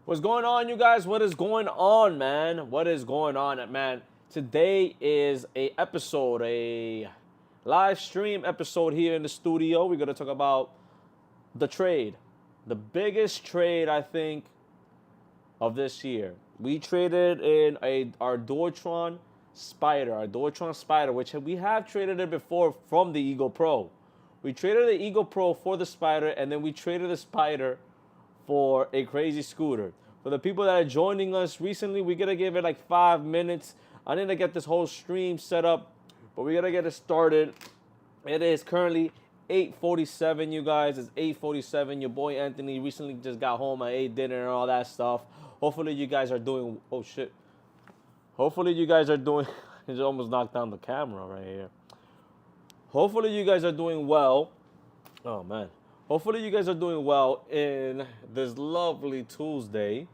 What's going on, you guys? What is going on, man? What is going on, man? Today is a live stream episode here in the studio. We're gonna talk about the trade, the biggest trade I think of this year. We traded in our Dualtron Spider, which we have traded it before from the Eagle Pro. We traded the Eagle Pro for the Spider, and then we traded the Spider for a crazy scooter. For the people that are joining us recently, we're gonna give it like 5 minutes. I need to get this whole stream set up, but we gotta get it started. It is currently 8:47, you guys. It's 8:47. Your boy Anthony recently just got home. I ate dinner and all that stuff. Hopefully you guys are doing. Oh shit. Hopefully you guys are doing. He almost knocked down the camera right here. Hopefully you guys are doing well. Oh man. Hopefully you guys are doing well in this lovely Tuesday.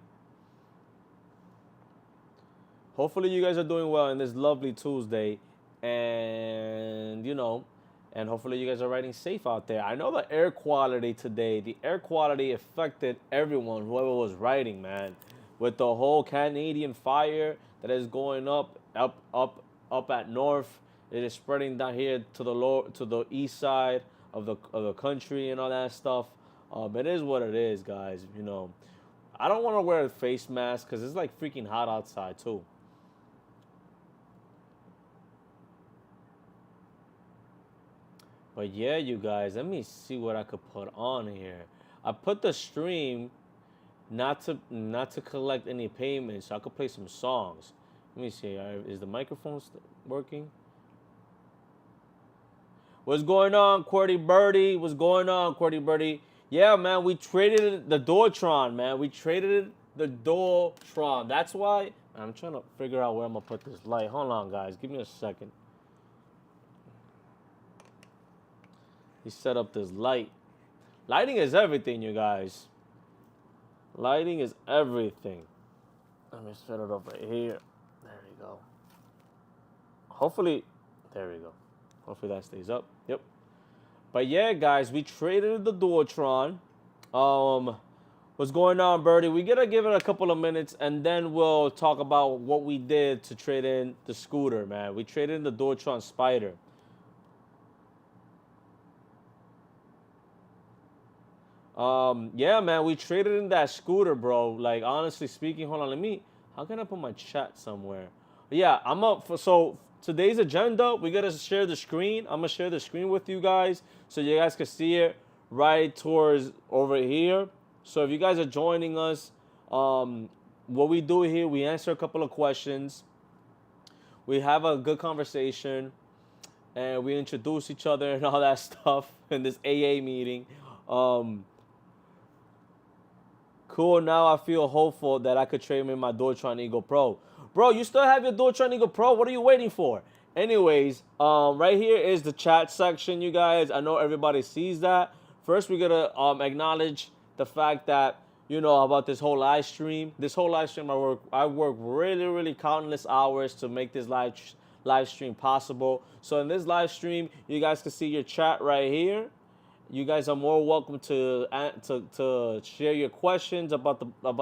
Hopefully you guys are doing well in this lovely Tuesday. And, and hopefully you guys are riding safe out there. I know the air quality today, the air quality affected everyone, whoever was riding, man. With the whole Canadian fire that is going up at north. It is spreading down here to the east side of the country and all that stuff. It is what it is, guys. I don't want to wear a face mask because it's like freaking hot outside too. But yeah, you guys, let me see what I could put on here. I put the stream not to collect any payments, so I could play some songs. Let me see. Is the microphone working? What's going on, QWERTY Birdie? What's going on, QWERTY Birdie? Yeah, man, we traded the Dualtron, man. We traded the Dualtron. That's why I'm trying to figure out where I'm gonna put this light. Hold on, guys. Give me a second. He set up this light. Lighting is everything, you guys. Lighting is everything. Let me set it up right here. There we go. Hopefully, there we go. Hopefully that stays up. Yep. But yeah, guys, we traded the Dualtron. What's going on, Birdie? We gotta give it a couple of minutes, and then we'll talk about what we did to trade in the scooter, man. We traded in the Dualtron Spider. Yeah, man, we traded in that scooter, bro. Like, honestly speaking, hold on, how can I put my chat somewhere? Yeah, I'm up for, so today's agenda, we gotta share the screen. I'm gonna share the screen with you guys so you guys can see it right towards over here. So if you guys are joining us, what we do here, we answer a couple of questions. We have a good conversation, and we introduce each other and all that stuff in this AA meeting. Cool, now I feel hopeful that I could trade in my Dualtron Eagle Pro. Bro, you still have your Dualtron Eagle Pro? What are you waiting for? Anyways, right here is the chat section, you guys. I know everybody sees that. First, we're gonna acknowledge the fact that, about this whole live stream. This whole live stream, I work really, really countless hours to make this live stream possible. So in this live stream, you guys can see your chat right here. You guys are more welcome to share your questions about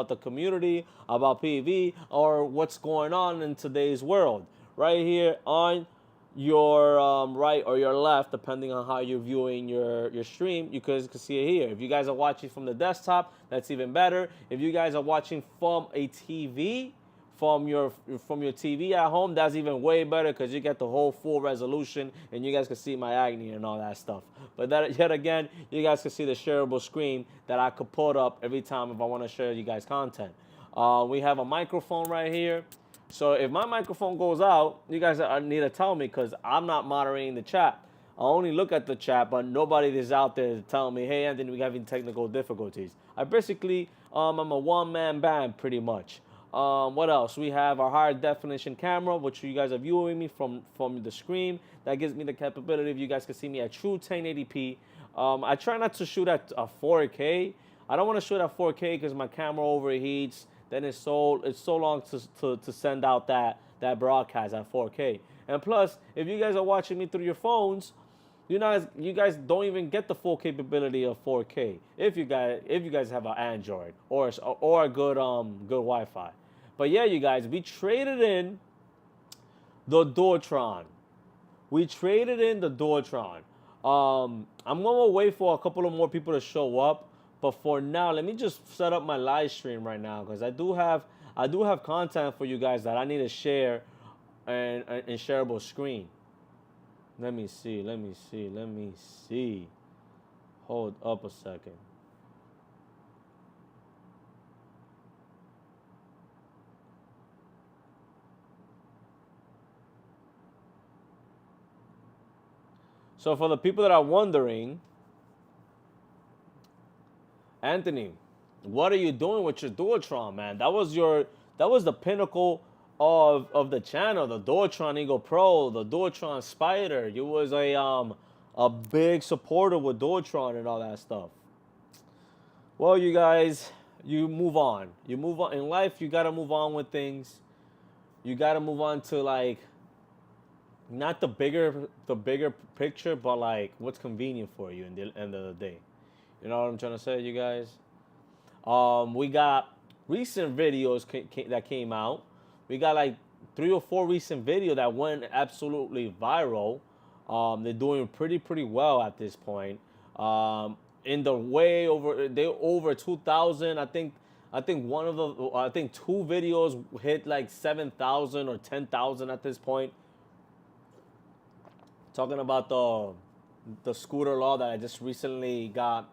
the community, about PV, or what's going on in today's world. Right here on your right or your left, depending on how you're viewing your stream, you guys can see it here. If you guys are watching from the desktop, that's even better. If you guys are watching from a TV, from your TV at home, that's even way better because you get the whole full resolution and you guys can see my acne and all that stuff. But that, yet again, you guys can see the shareable screen that I could put up every time if I want to share you guys content. We have a microphone right here. So if my microphone goes out, you guys need to tell me because I'm not moderating the chat. I only look at the chat, but nobody is out there to tell me, hey, Anthony, we're having technical difficulties. I'm a one-man band pretty much. What else? We have our higher definition camera, which you guys are viewing me from the screen. That gives me the capability if you guys can see me at true 1080p. I try not to shoot at 4K. I don't want to shoot at 4K because my camera overheats. Then it's so long to send out that broadcast at 4K. And plus, if you guys are watching me through your phones, you guys don't even get the full capability of 4K if you guys have an Android or a good Wi-Fi. But yeah, you guys, we traded in the Dualtron. We traded in the Dualtron. I'm gonna wait for a couple of more people to show up, but for now, let me just set up my live stream right now because I do have content for you guys that I need to share and shareable screen. Let me see. Let me see. Let me see. Hold up a second. So for the people that are wondering, Anthony, what are you doing with your Dualtron, man? That was the pinnacle of the channel, the Dualtron Eagle Pro, the Dualtron Spider. You was a big supporter with Dualtron and all that stuff. Well, you guys, you move on. You move on in life. You gotta move on with things. You gotta move on to like not the bigger picture, but like what's convenient for you in the end of the day. You know what I'm trying to say, you guys? We got recent videos that came out. We got like 3 or 4 recent videos that went absolutely viral. They're doing pretty well at this point. In the way over they over 2,000. I think one of the I think 2 videos hit like 7,000 or 10,000 at this point. Talking about the scooter law that I just recently got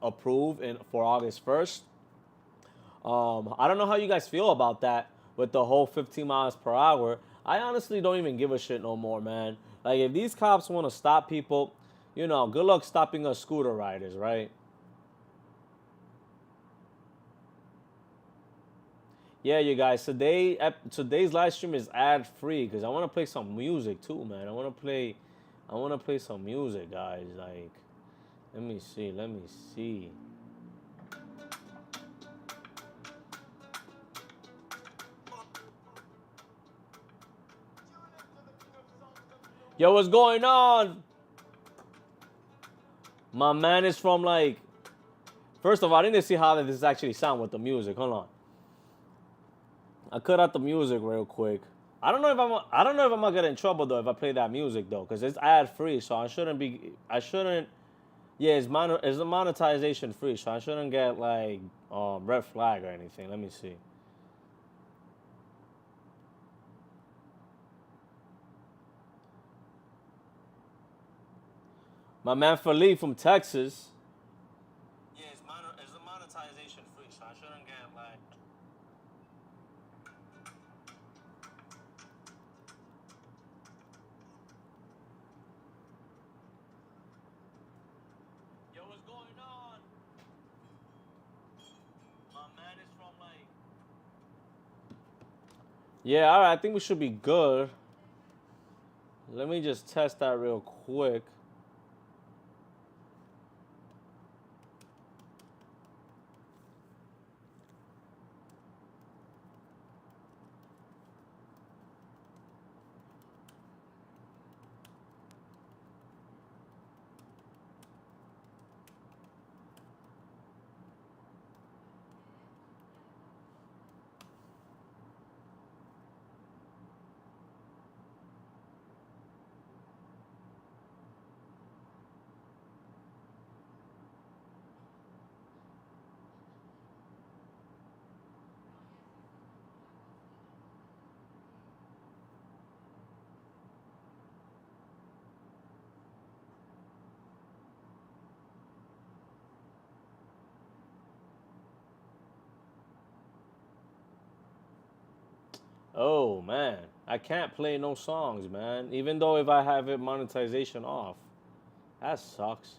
approved for August 1st. I don't know how you guys feel about that with the whole 15 miles per hour. I honestly don't even give a shit no more, man. Like, if these cops want to stop people, good luck stopping us scooter riders, right? Yeah, you guys. Today's live stream is ad free because I want to play some music too, man. I want to play some music, guys. Like, let me see. Let me see. Yo, what's going on? My man is from like. First of all, I need to see how this actually sound with the music. Hold on. I cut out the music real quick. I don't know if I'm gonna get in trouble though if I play that music though, because it's ad free, so I shouldn't. Yeah, it's a monetization free, so I shouldn't get like red flag or anything. Let me see. My man Philippe from Texas. Yeah, it's a monetization free, so I shouldn't get like. Yo, what's going on? My man is from like. Yeah, all right. I think we should be good. Let me just test that real quick. Oh man, I can't play no songs, man. Even though if I have it monetization off, that sucks.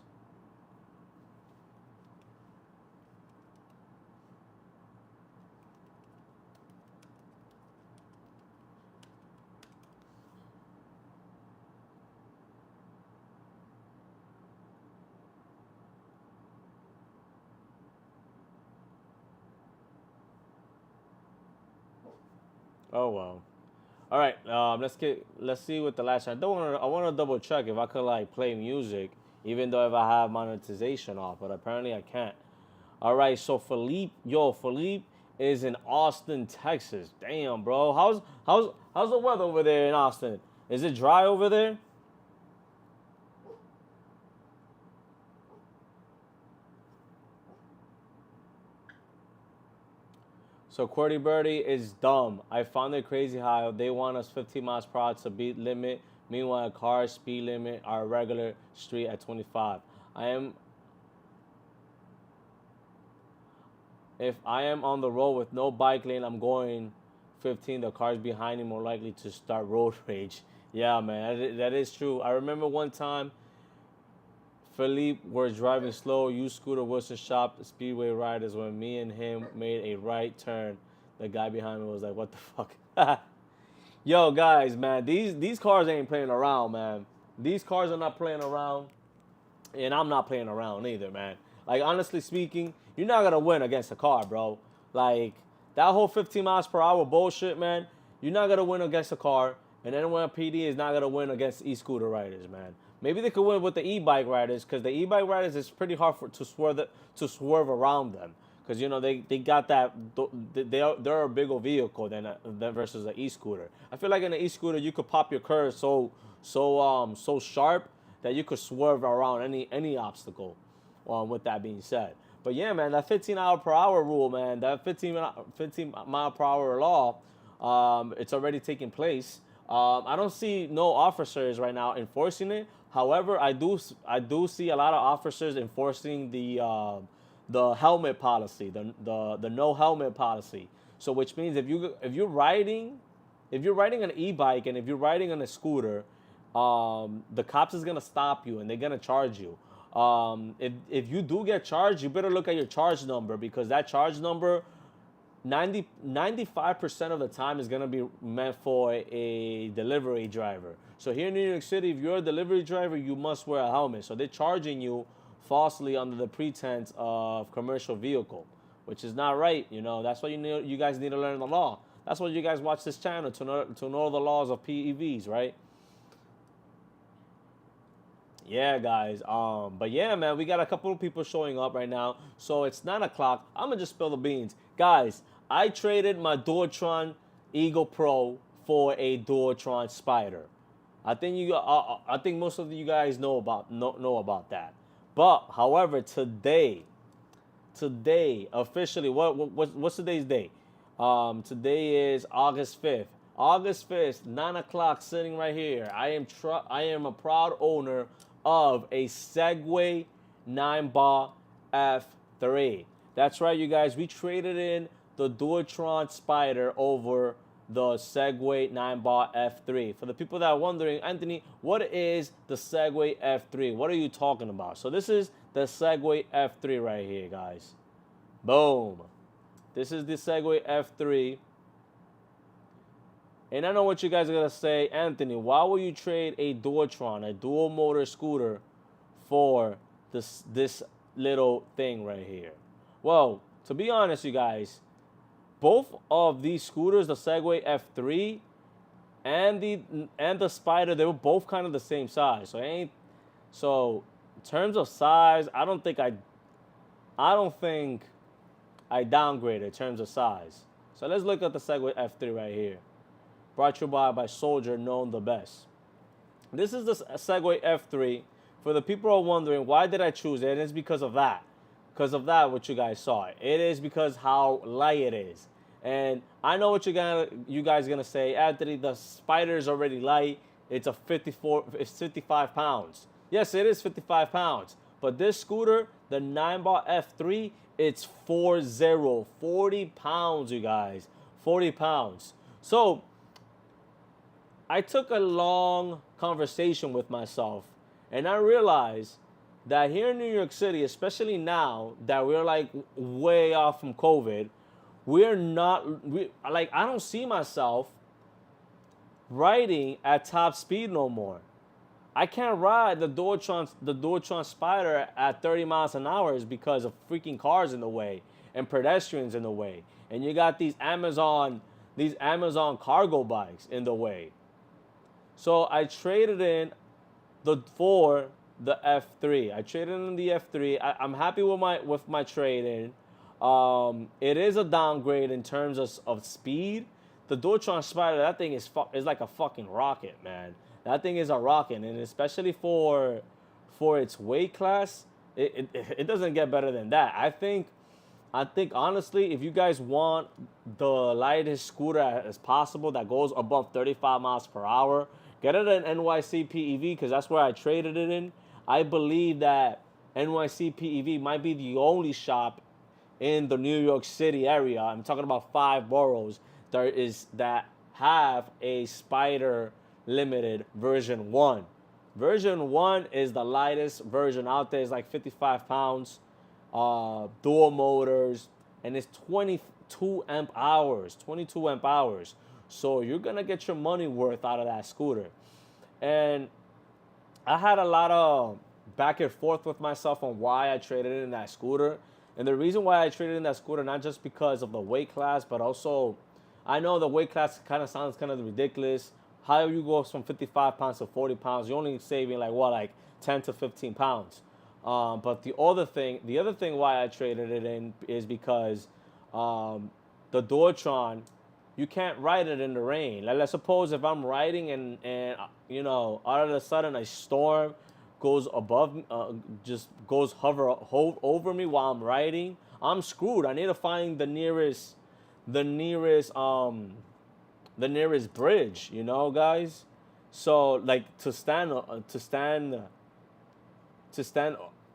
Oh well. All right, let's see what the last. I want to double check if I could like play music, even though if I have monetization off, but apparently I can't. All right, so Philippe is in Austin, Texas. Damn, bro, how's the weather over there in Austin? Is it dry over there? So Qwerty Birdie is dumb. I found it crazy how they want us 15 miles per hour to beat limit. Meanwhile, cars speed limit are regular street at 25. I am If I am on the road with no bike lane, I'm going 15. The cars behind me more likely to start road rage. Yeah, man, that is true. I remember one time Philippe was driving slow. You Scooter Wilson shop Speedway riders when me and him made a right turn. The guy behind me was like, "What the fuck?" Yo, guys, man, these cars ain't playing around, man. These cars are not playing around, and I'm not playing around either, man. Like honestly speaking, you're not gonna win against a car, bro. Like that whole 15 miles per hour bullshit, man. You're not gonna win against a car, and NYPD is not gonna win against e-scooter riders, man. Maybe they could win with the e-bike riders, because the e-bike riders is pretty hard to swerve around them, because you know they got that they're a bigger vehicle than versus an e-scooter. I feel like in an e-scooter you could pop your curves so sharp that you could swerve around any obstacle. With that being said, but yeah, man, that 15 per hour rule, man, that 15 mile per hour law, it's already taking place. I don't see no officers right now enforcing it. However, I do see a lot of officers enforcing the helmet policy, the no helmet policy. So which means if you're riding an e-bike and if you're riding on a scooter, the cops is gonna stop you and they're gonna charge you. If you do get charged, you better look at your charge number, because that charge number 95% of the time is going to be meant for a delivery driver. So here in New York City, if you're a delivery driver, you must wear a helmet. So they're charging you falsely under the pretense of commercial vehicle, which is not right. That's why you guys need to learn the law. That's why you guys watch this channel, to know the laws of PEVs, right? Yeah, guys. But yeah, man, we got a couple of people showing up right now. So it's 9 o'clock. I'm gonna just spill the beans, guys. I traded my Dualtron Eagle Pro for a Dualtron Spider. I think most of you guys know about that. But however, today officially, what's today's date? Today is August 5th. August 5th, 9 o'clock, sitting right here. I am a proud owner of a Segway 9-bar F3. That's right, you guys. We traded in the Dualtron Spider over the Segway 9-bar F3. For the people that are wondering, Anthony, what is the Segway F3? What are you talking about? So this is the Segway F3 right here, guys. Boom. This is the Segway F3. And I know what you guys are going to say, Anthony, why would you trade a Dualtron, a dual motor scooter, for this little thing right here? Well, to be honest, you guys, both of these scooters, the Segway F3 and the Spider, they were both kind of the same size. So in terms of size, I don't think I downgraded in terms of size. So let's look at the Segway F3 right here. Brought to you by Soldier, known the best. This is the Segway F3. For the people who are wondering, why did I choose it? And it's because of that. Because of that, what you guys saw. It is because how light it is. And I know what you guys are going to say. Anthony, the Spider is already light. It's 55 pounds. Yes, it is 55 pounds. But this scooter, the 9-bar F3, it's 40 pounds, you guys. 40 pounds. So I took a long conversation with myself, and I realized that here in New York City, especially now that we're like way off from COVID, I don't see myself riding at top speed no more. I can't ride the Dualtron Spider at 30 miles an hour because of freaking cars in the way and pedestrians in the way. And you got these Amazon these Amazon cargo bikes in the way. So I traded in for the F3. I traded in the F3. I'm happy with my trade in. It is a downgrade in terms of speed. The Dualtron Spider, that thing is like a fucking rocket, man. That thing is a rocket, and especially for its weight class, it doesn't get better than that. I think honestly, if you guys want the lightest scooter as possible that goes above 35 miles per hour, get it at NYC PEV because that's where I traded it in. I believe that NYC PEV might be the only shop in the New York City area. I'm talking about 5 boroughs that have a Spider Limited version 1. Version 1 is the lightest version out there. It's like 55 pounds, dual motors, and it's 22 amp hours. 22 amp hours. So you're going to get your money worth out of that scooter. And I had a lot of back and forth with myself on why I traded in that scooter. And the reason why I traded in that scooter, not just because of the weight class, but also I know the weight class kind of sounds kind of ridiculous. How you go from 55 pounds to 40 pounds, you're only saving like 10 to 15 pounds. But the other thing why I traded it in is because the Dualtron, you can't ride it in the rain. Like, let's suppose if I'm riding and all of a sudden a storm goes just goes over me while I'm riding, I'm screwed. I need to find the nearest bridge, guys. So like to stand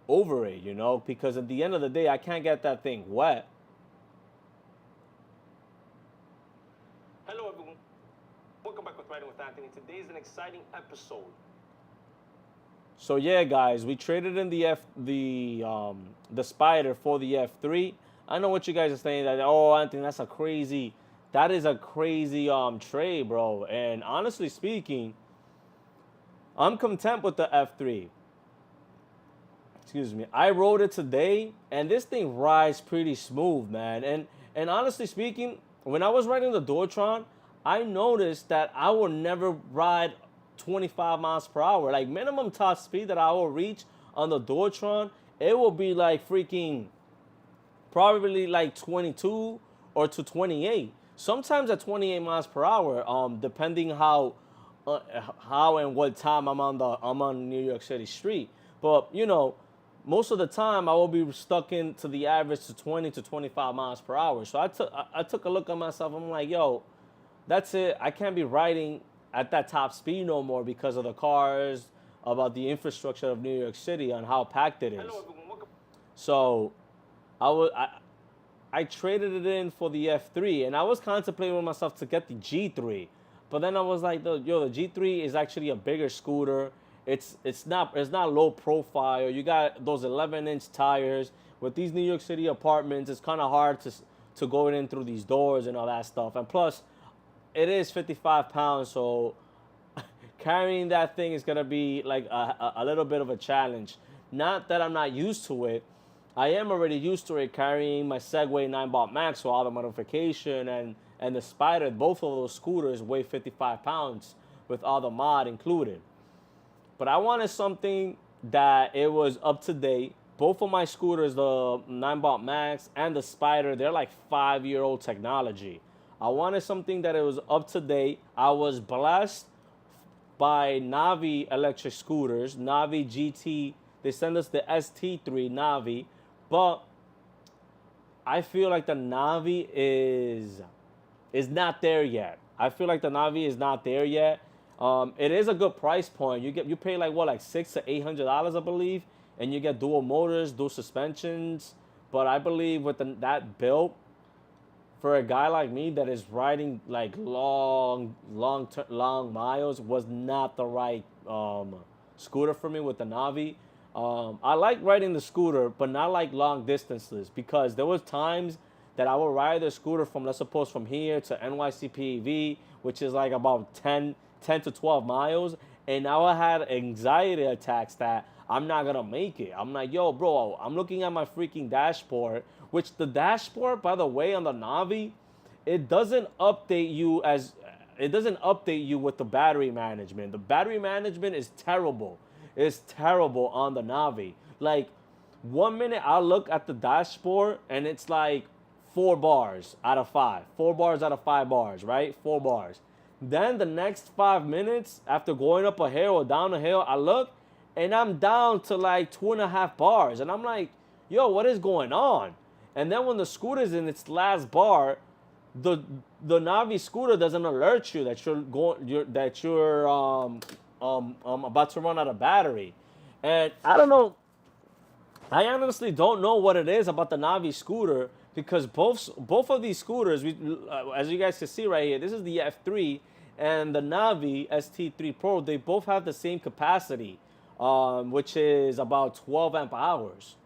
over it, because at the end of the day I can't get that thing wet. Hello everyone, welcome back with Riding with Anthony. Today is an exciting episode. So yeah, guys, we traded in the Spider for the F3. I know what you guys are saying, that Anthony, that is a crazy trade, bro. And honestly speaking, I'm content with the F3. Excuse me. I rode it today, and this thing rides pretty smooth, man. And honestly speaking, when I was riding the Dualtron, I noticed that I will never ride 25 miles per hour. Like, minimum top speed that I will reach on the Dualtron, it will be like freaking probably like 22 or to 28. Sometimes at 28 miles per hour, depending how and what time I'm on New York City street. But most of the time I will be stuck into the average to 20 to 25 miles per hour. So I took a look at myself. I'm like, yo, that's it. I can't be riding at that top speed no more because of the cars, about the infrastructure of New York City and how packed it is. So I traded it in for the F3, and I was contemplating with myself to get the G3. But then I was like, the G3 is actually a bigger scooter. It's not low profile. You got those 11-inch tires. With these New York City apartments, it's kind of hard to go in through these doors and all that stuff. And plus, it is 55 pounds, so carrying that thing is gonna be like a little bit of a challenge. Not that I'm not used to it. I am already used to it, carrying my Segway 9-Bot Max with all the modification and the Spider. Both of those scooters weigh 55 pounds with all the mod included. But I wanted something that it was up to date. Both of my scooters, the 9-Bot Max and the Spider, they're like 5-year-old technology. I wanted something that it was up to date. I was blessed by Navi electric scooters, Navi GT. They sent us the ST3 Navi, but I feel like the Navi is not there yet. I feel like the Navi is not there yet. It is a good price point. You pay like $600 to $800, I believe, and you get dual motors, dual suspensions. But I believe with that build, for a guy like me that is riding like long miles, was not the right scooter for me with the Navi. I like riding the scooter, but not like long distances, because there was times that I would ride the scooter from, let's suppose, from here to NYC PEV, which is like about 10 to 12 miles, and now I had anxiety attacks that I'm not gonna make it. I'm like, yo, bro, I'm looking at my freaking dashboard, which the dashboard, by the way, on the Navi it doesn't update you as it doesn't update you with the battery management. The battery management is terrible. It's terrible on the Navi. Like 1 minute I look at the dashboard and it's like 4 bars out of 5. 4 bars out of 5 bars, right? 4 bars. Then the next 5 minutes after going up a hill or down a hill, I look and I'm down to like 2.5 bars. And I'm like, yo, what is going on? And then when the scooter's in its last bar, the the Navi scooter doesn't alert you that you're about to run out of battery. And I don't know, I honestly don't know what it is about the Navi scooter because both of these scooters, as you guys can see right here, this is the F3 and the Navi ST3 Pro. They both have the same capacity, which is about 12 amp hours.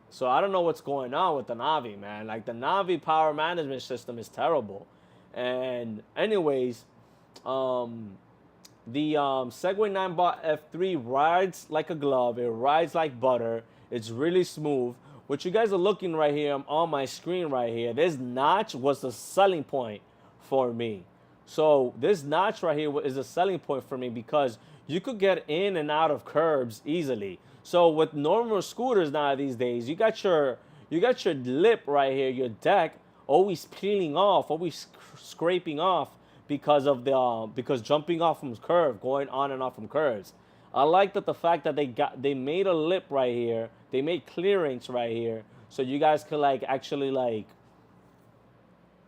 So I don't know what's going on with the Navi, man. Like the Navi power management system is terrible. And anyways, the Segway 9-bot F3 rides like a glove. It rides like butter. It's really smooth. What you guys are looking right here on my screen right here, this notch was the selling point for me. So this notch right here is a selling point for me because you could get in and out of curbs easily. So with normal scooters now these days, you got your lip right here, your deck always peeling off, always scraping off because jumping off from curve, going on and off from curves. I like that the fact that they made a lip right here, they made clearance right here, so you guys could like actually like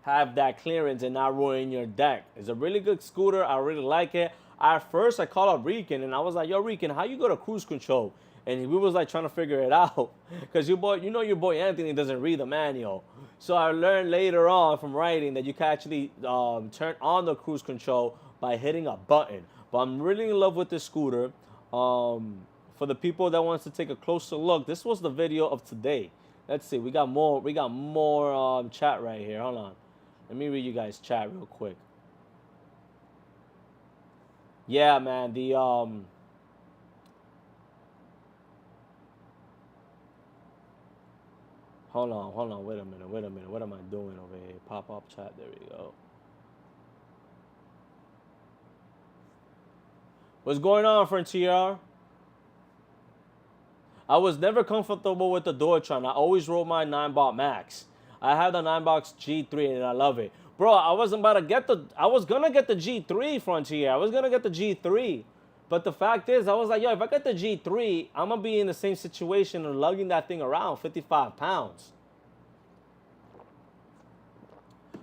have that clearance and not ruin your deck. It's a really good scooter. I really like it. At first, I called up Rican and I was like, "Yo, Rican, how you go to cruise control?" And we was like trying to figure it out because your boy Anthony doesn't read the manual. So I learned later on from writing that you can actually turn on the cruise control by hitting a button. But I'm really in love with this scooter. For the people that wants to take a closer look, this was the video of today. Let's see, we got more chat right here. Hold on, let me read you guys chat real quick. Yeah, man, the hold on, wait a minute. What am I doing over here? Pop up chat, there we go. What's going on, Frontier? I was never comfortable with the Dualtron. I always rode my 9-bot Max. I have the 9-box G3 and I love it. Bro, I was gonna get the G3, Frontier. I was gonna get the G3. But the fact is, I was like, yo, if I get the G3, I'm gonna be in the same situation of lugging that thing around, 55 pounds.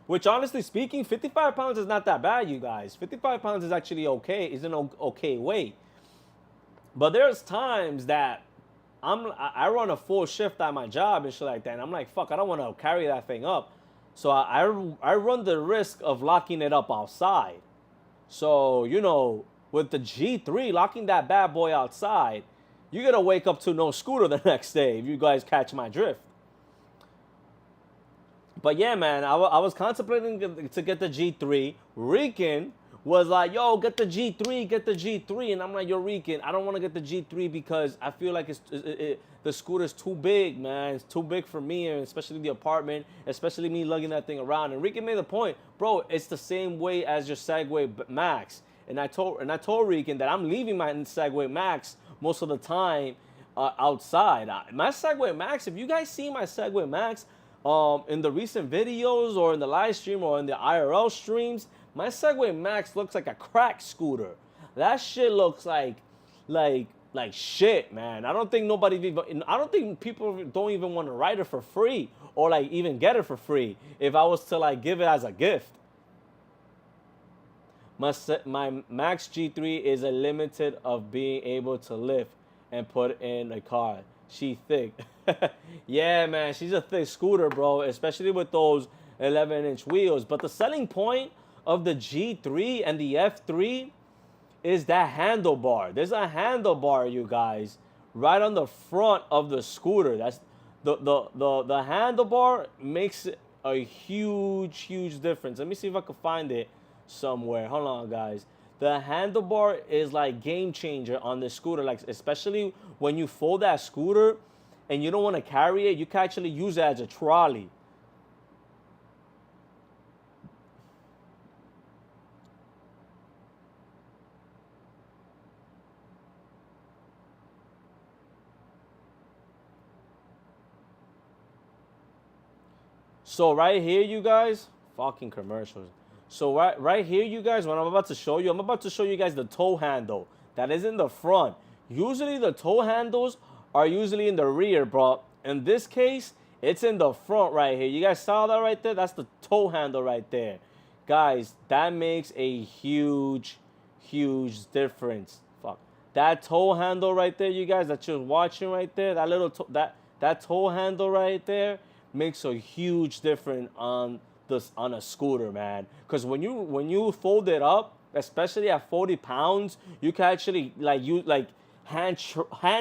Which, honestly speaking, 55 pounds is not that bad, you guys. 55 pounds is actually okay. It's an okay weight. But there's times that I run a full shift at my job and shit like that, and I'm like, fuck, I don't want to carry that thing up. So I run the risk of locking it up outside. So, you know, with the G3, locking that bad boy outside, you're going to wake up to no scooter the next day, if you guys catch my drift. But yeah, man, I was contemplating to get the G3. Rican was like, yo, get the G3. And I'm like, yo, Rican, I don't want to get the G3 because I feel like the scooter's too big, man. It's too big for me, and especially the apartment, especially me lugging that thing around. And Rican made the point, bro, it's the same way as your Segway Max. And I told Rican that I'm leaving my Segway Max most of the time outside. My Segway Max, if you guys see my Segway Max in the recent videos or in the live stream or in the IRL streams, my Segway Max looks like a crack scooter. That shit looks like shit, man. I don't think people don't even want to ride it for free or like even get it for free if I was to like give it as a gift. My Max G3 is a limited of being able to lift and put in a car. She thick. Yeah, man, she's a thick scooter, bro, especially with those 11-inch wheels. But the selling point of the G3 and the F3 is that handlebar. There's a handlebar, you guys, right on the front of the scooter. That's the handlebar makes a huge difference. Let me see if I can find it somewhere. Hold on, guys. The handlebar is like game changer on the scooter, like especially when you fold that scooter and you don't want to carry it, you can actually use it as a trolley. So right here, you guys, fucking commercials. So right here, you guys, what I'm about to show you, I'm about to show you guys the toe handle that is in the front. Usually the toe handles are usually in the rear, bro. In this case, it's in the front right here. You guys saw that right there? That's the toe handle right there. Guys, that makes a huge, huge difference. Fuck. That toe handle right there, you guys, that you're watching right there, that little that toe handle right there makes a huge difference on this on a scooter, man. Because when you fold it up, especially at 40 pounds, you can actually like hand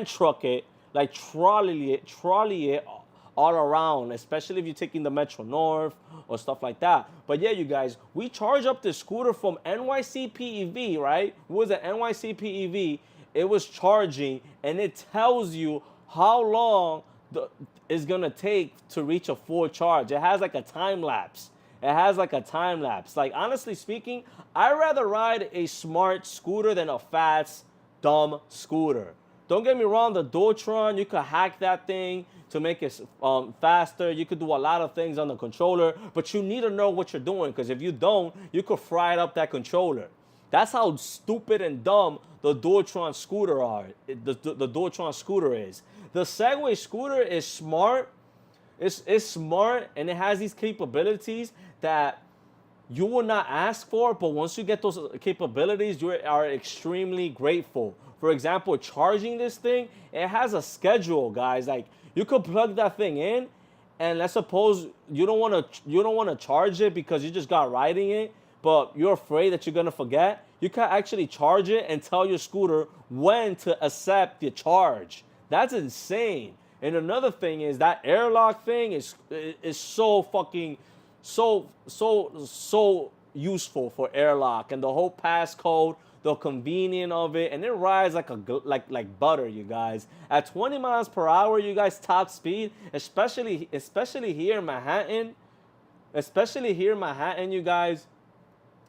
truck it, like trolley it all around, especially if you're taking the Metro North or stuff like that. But yeah, you guys, we charge up this scooter from NYCPEV, right? It was an NYCPEV. It was charging, and it tells you how long it's gonna take to reach a full charge. It has like a time lapse. It has like a time lapse. Like, honestly speaking, I'd rather ride a smart scooter than a fast, dumb scooter. Don't get me wrong, the Dualtron, you could hack that thing to make it faster. You could do a lot of things on the controller, but you need to know what you're doing, because if you don't, you could fry up that controller. That's how stupid and dumb the Dualtron scooter are. The Dualtron scooter is. The Segway scooter is smart. It's smart, and it has these capabilities that you will not ask for, but once you get those capabilities, you are extremely grateful. For example, charging this thing, it has a schedule, guys. Like, you could plug that thing in, and let's suppose you don't want to charge it because you just got riding it, but you're afraid that you're gonna forget. You can actually charge it and tell your scooter when to accept your charge. That's insane. And another thing is that airlock thing is so fucking so useful for airlock, and the whole passcode, the convenience of it, and it rides like butter, you guys. At 20 miles per hour, you guys, top speed, especially here in Manhattan, you guys,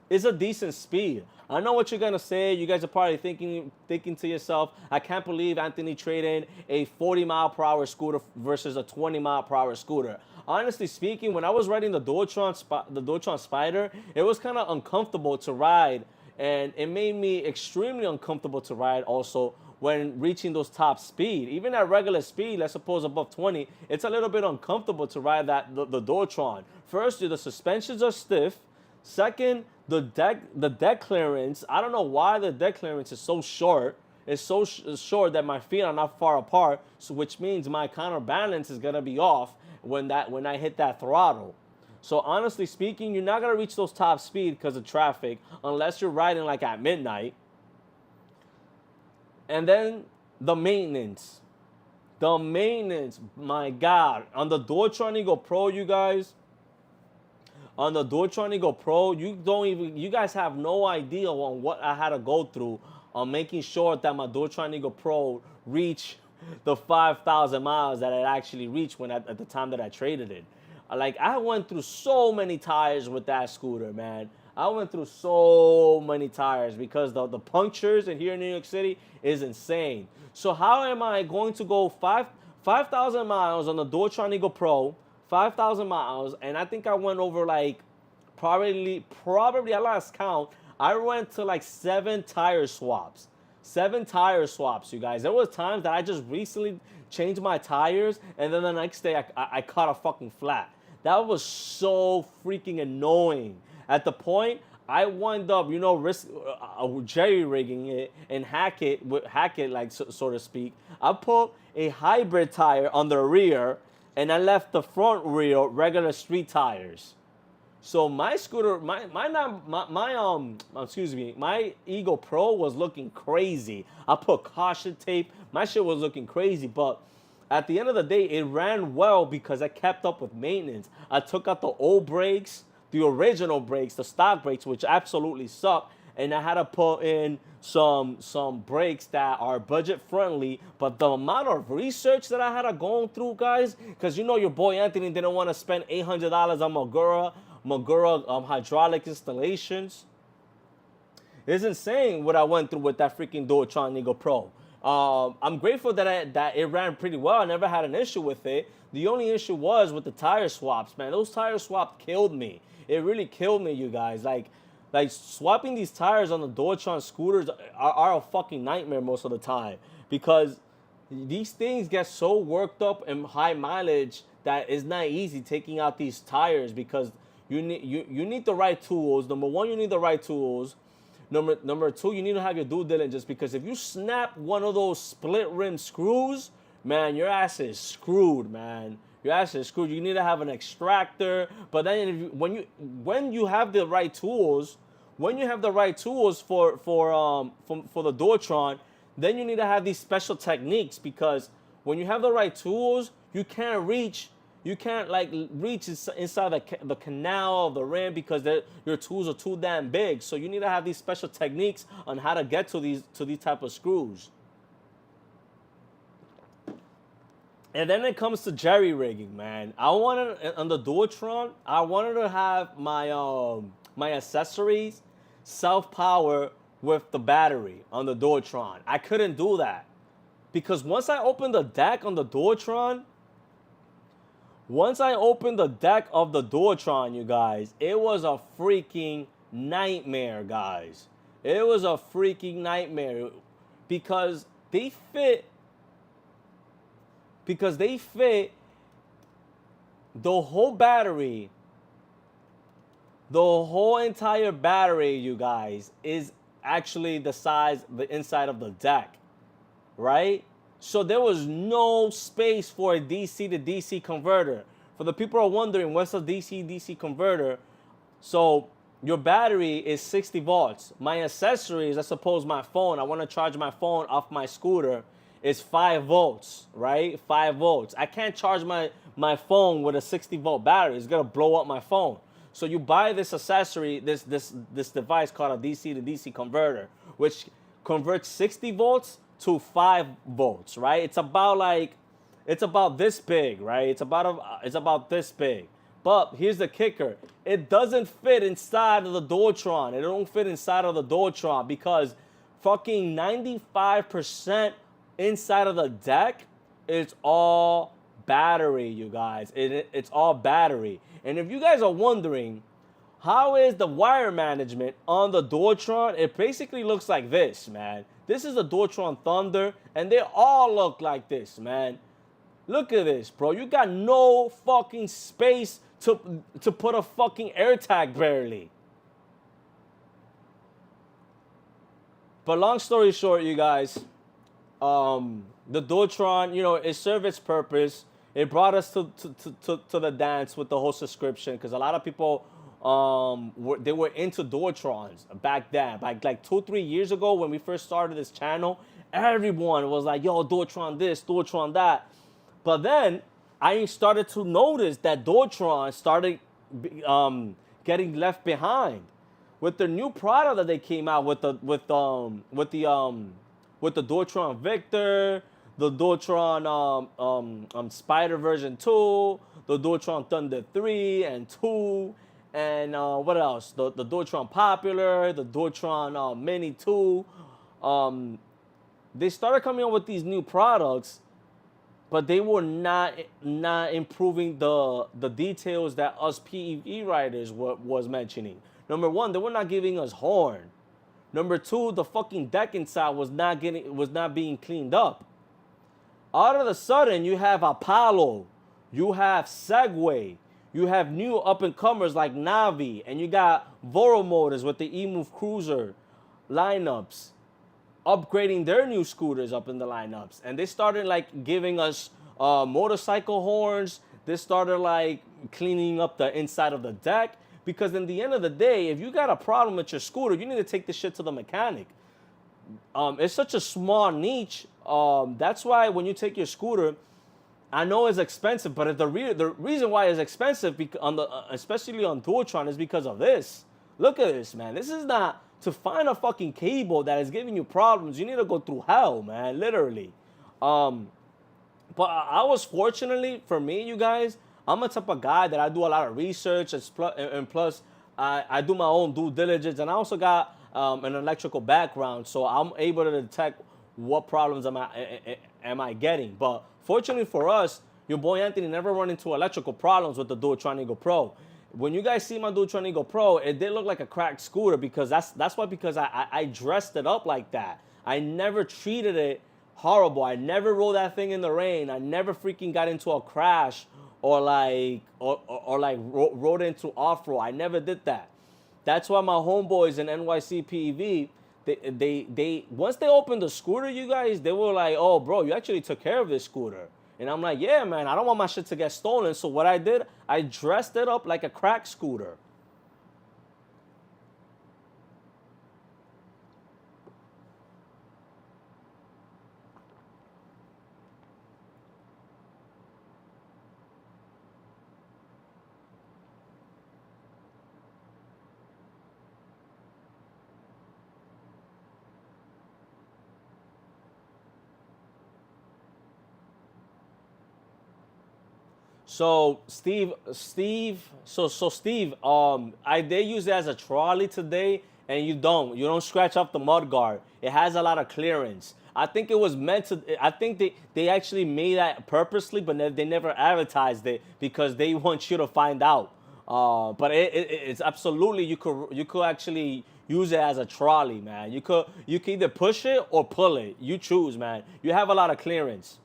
is a decent speed. I know what you're gonna say. You guys are probably thinking to yourself, I can't believe Anthony traded a 40 mile per hour scooter versus a 20 mile per hour scooter. Honestly speaking, when I was riding the Dualtron Spider, it was kind of uncomfortable to ride, and it made me extremely uncomfortable to ride also when reaching those top speed. Even at regular speed, let's suppose above 20, it's a little bit uncomfortable to ride the Dualtron. First, the suspensions are stiff. Second, the deck clearance. I don't know why the deck clearance is so short. It's so short that my feet are not far apart, so which means my counterbalance is gonna be off when I hit that throttle. So honestly speaking, you're not gonna reach those top speed because of traffic unless you're riding like at midnight. And then the maintenance. My God, on the Dualtron Eagle Pro, you guys. On the Dualtron Eagle Pro, you guys have no idea on what I had to go through on making sure that my Dualtron Eagle Pro reached the 5,000 miles that it actually reached at the time that I traded it. Like, I went through so many tires with that scooter, man. I went through so many tires because the punctures in here in New York City is insane. So how am I going to go 5,000 miles on the Dualtron Eagle Pro, 5,000 miles, and I think I went over like probably I lost count. I went to like 7 tire swaps. 7 tire swaps, you guys. There was times that I just recently changed my tires, and then the next day I caught a fucking flat. That was so freaking annoying. At the point, I wind up, jerry rigging it and hack it, like so to speak. I put a hybrid tire on the rear, and I left the front rear regular street tires. So my scooter, my Eagle Pro was looking crazy. I put caution tape. My shit was looking crazy, but at the end of the day, it ran well because I kept up with maintenance. I took out the old brakes, the original brakes, the stock brakes, which absolutely suck, and I had to put in some brakes that are budget friendly. But the amount of research that I had to go through, guys, because your boy Anthony didn't want to spend $800 on Magura hydraulic installations. It's insane what I went through with that freaking Dualtron Eagle Pro. I'm grateful that it ran pretty well. I never had an issue with it. The only issue was with the tire swaps, man. Those tire swaps killed me. It really killed me, you guys. Like swapping these tires on the Dualtron scooters are a fucking nightmare most of the time because these things get so worked up and high mileage that it's not easy taking out these tires because you need the right tools. Number one, you need the right tools. Number two, you need to have your due diligence because if you snap one of those split rim screws, man, your ass is screwed, man. Your ass is screwed. You need to have an extractor. But then when you have the right tools, when you have the right tools for the Dualtron, then you need to have these special techniques because when you have the right tools, you can't like reach inside the canal of the rim because your tools are too damn big. So you need to have these special techniques on how to get to these type of screws. And then it comes to jerry rigging, man. I wanted on the Dualtron, I wanted to have my accessories self power with the battery on the Dualtron. I couldn't do that because once I opened the deck on the Dualtron, you guys, it was a freaking nightmare, guys. It was a freaking nightmare because they fit the whole battery, the whole entire battery, you guys, is actually the inside of the deck, right? So there was no space for a DC to DC converter. For the people who are wondering, what's a DC-DC converter? So your battery is 60 volts. My accessories, I suppose my phone, I want to charge my phone off my scooter, is 5 volts, right? 5 volts. I can't charge my phone with a 60 volt battery. It's going to blow up my phone. So you buy this accessory, this device called a DC to DC converter, which converts 60 volts to 5 volts, right? It's about this big, right? It's about this big. But here's the kicker. It doesn't fit inside of the Dualtron. It don't fit inside of the Dualtron because fucking 95% inside of the deck is all battery, you guys. It's all battery. And if you guys are wondering, how is the wire management on the Dualtron? It basically looks like this, man. This is the Dualtron Thunder, and they all look like this, man. Look at this, bro. You got no fucking space to put a fucking AirTag barely. But long story short, you guys, the Dualtron, it served its purpose. It brought us to the dance with the whole subscription because a lot of people they were into Dualtrons back then. Like 2-3 years ago when we first started this channel, everyone was like, yo, Dualtron this, Dualtron that. But then I started to notice that Dualtron started getting left behind with the new product that they came out with the Dualtron Victor, the Dualtron Spider version 2, the Dualtron Thunder 3 and 2, and what else? The Dualtron Popular, the Dualtron Mini 2. They started coming up with these new products, but they were not improving the details that us PEV writers was mentioning. Number one, they were not giving us horn. Number two, the fucking deck inside was not being cleaned up. All of a sudden, you have Apollo, you have Segway, you have new up-and-comers like Navi, and you got Voro Motors with the eMove Cruiser lineups, upgrading their new scooters up in the lineups. And they started like giving us motorcycle horns. They started like cleaning up the inside of the deck. Because in the end of the day, if you got a problem with your scooter, you need to take this shit to the mechanic. It's such a small niche. That's why when you take your scooter, I know it's expensive, but the reason why it's expensive especially on Dualtron is because of this. Look at this, man. This is not to find a fucking cable that is giving you problems. You need to go through hell, man, literally. But I was fortunately for me, you guys, I'm a type of guy that I do a lot of research and plus I do my own due diligence, and I also got an electrical background, so I'm able to detect what problems am I getting. But fortunately for us, your boy Anthony never run into electrical problems with the Dualtron Eagle Pro. When you guys see my Dualtron Eagle Pro, it did look like a cracked scooter because that's why, because I dressed it up like that. I never treated it horrible. I never rolled that thing in the rain. I never freaking got into a crash or rode into off-road. I never did that. That's why my homeboys in NYC PEV, they once they opened the scooter, you guys, they were like, "Oh, bro, you actually took care of this scooter." And I'm like, "Yeah, man, I don't want my shit to get stolen." So what I did, I dressed it up like a crack scooter. So Steve, I did use it as a trolley today, and you don't scratch off the mud guard. It has a lot of clearance. I think it was meant to. I think they actually made that purposely, but they never advertised it because they want you to find out. But it's absolutely, you could actually use it as a trolley, man. You could either push it or pull it. You choose, man. You have a lot of clearance.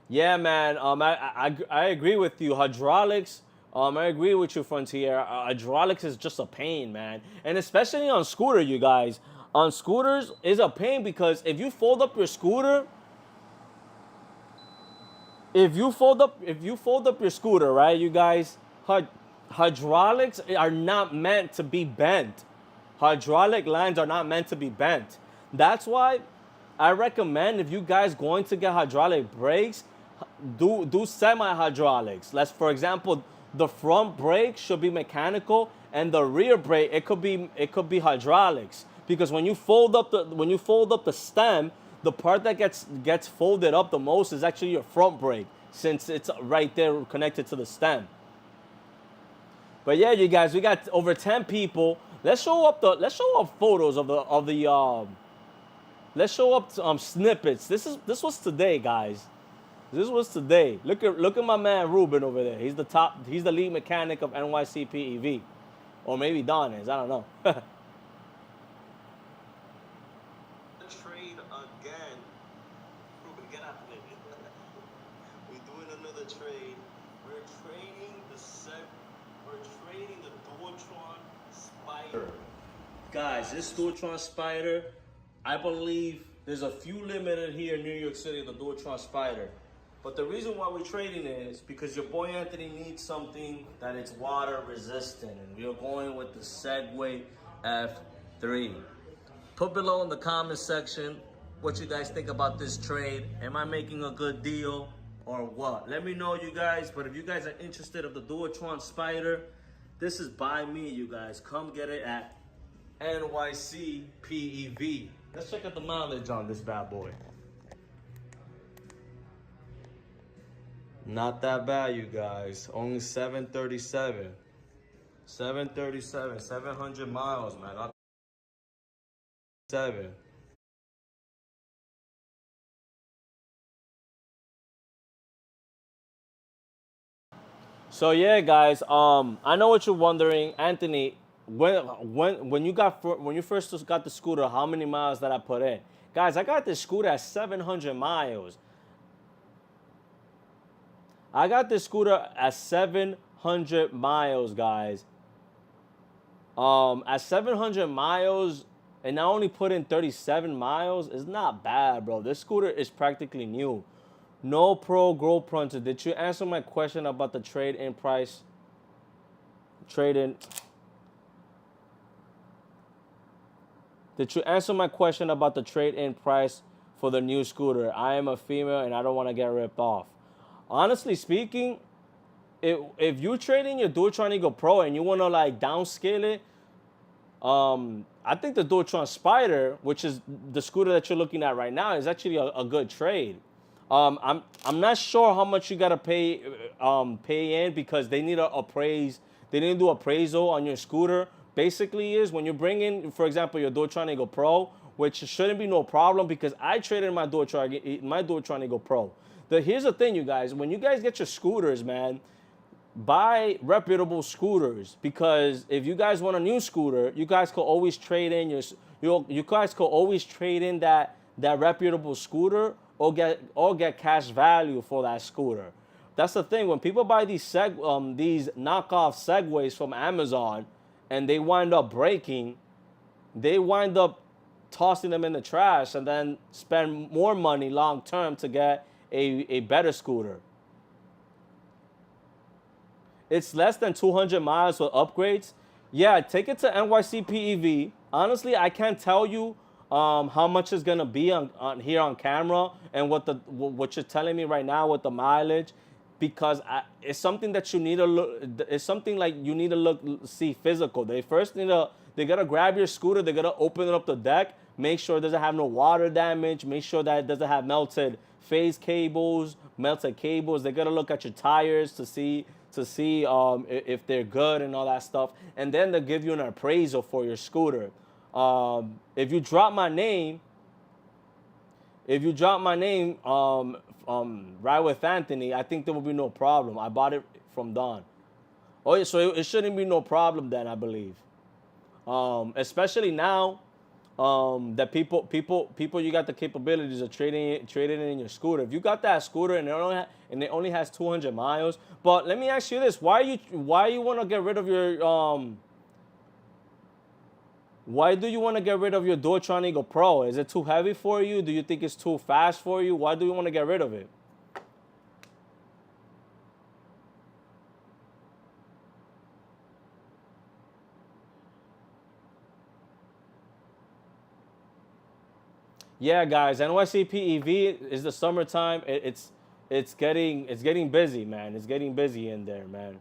Yeah, man. I agree with you. Hydraulics. I agree with you, Frontier. Hydraulics is just a pain, man, and especially on scooter, you guys. On scooters is a pain because if you fold up your scooter, right, you guys, hydraulics are not meant to be bent. Hydraulic lines are not meant to be bent. That's why I recommend, if you guys going to get hydraulic brakes, do semi hydraulics. Let's, for example, the front brake should be mechanical, and the rear brake, it could be hydraulics. Because when you fold up the stem, the part that gets folded up the most is actually your front brake, since it's right there connected to the stem. But yeah, you guys, we got over 10 people. Let's show up photos of the. Let's show up snippets. This was today, guys. This was today. Look at my man Ruben over there. He's the top. He's the lead mechanic of NYC PEV, or maybe Don is. I don't know. Trade again. Ruben, get out of it. We're doing another trade. We're trading the set. We're trading the Dualtron Spider. Guys, this Dualtron Spider, I believe there's a few limited here in New York City, the Dualtron Spider. But the reason why we're trading it is because your boy Anthony needs something that is water resistant, and we are going with the Segway F3. Put below in the comment section what you guys think about this trade. Am I making a good deal or what? Let me know, you guys. But if you guys are interested of the Dualtron Spider, this is by me, you guys. Come get it at NYC PEV. Let's check out the mileage on this bad boy. Not that bad, you guys. Only 737. 737, 700 miles, man. Not 7. So yeah, guys. I know what you're wondering, Anthony. When you first got the scooter, how many miles did I put in? Guys, I got this scooter at 700 miles. I got this scooter at 700 miles, guys. At 700 miles, and I only put in 37 miles. It's not bad, bro. This scooter is practically new. No Pro Grow Prunter. Did you answer my question about the trade-in price? Trade-in. Did you answer my question about the trade-in price for the new scooter? I am a female and I don't want to get ripped off. Honestly speaking, if you're trading your Dualtron Eagle Pro and you want to like downscale it, I think the Dualtron Spider, which is the scooter that you're looking at right now, is actually a good trade. I'm not sure how much you gotta pay in because they need to appraise they didn't do appraisal on your scooter. Basically is when you bring in, for example, your Dualtron Eagle Pro, which shouldn't be no problem because I traded my Dualtron Eagle Pro. Here's the thing, you guys. When you guys get your scooters, man, buy reputable scooters, because if you guys want a new scooter, you guys could always trade in you guys could always trade in that reputable scooter, or get cash value for that scooter. That's the thing. When people buy these knockoff Segways from Amazon and they wind up breaking, they wind up tossing them in the trash and then spend more money long term to get a better scooter. It's less than 200 miles with upgrades. Yeah, take it to NYCPEV. Honestly, I can't tell you how much it's gonna be on here on camera and what you're telling me right now with the mileage, because it's something that you need to look. It's something like you need to see physical. They gotta grab your scooter. They gotta open up the deck, make sure it doesn't have no water damage, make sure that it doesn't have melted phase cables, melted cables. They gotta look at your tires to see if they're good and all that stuff, and then they'll give you an appraisal for your scooter. If you drop my name, Ride with Anthony, I think there will be no problem. I bought it from Don. Oh yeah, so it shouldn't be no problem then, I believe. Especially now that people you got the capabilities of trading it in your scooter. If you got that scooter and it only has 200 miles, but let me ask you this: why you want to get rid of your Why do you want to get rid of your Dualtron Eagle Pro? Is it too heavy for you? Do you think it's too fast for you? Why do you want to get rid of it? Yeah, guys, NYCPEV is the summertime. It's getting busy, man. It's getting busy in there, man.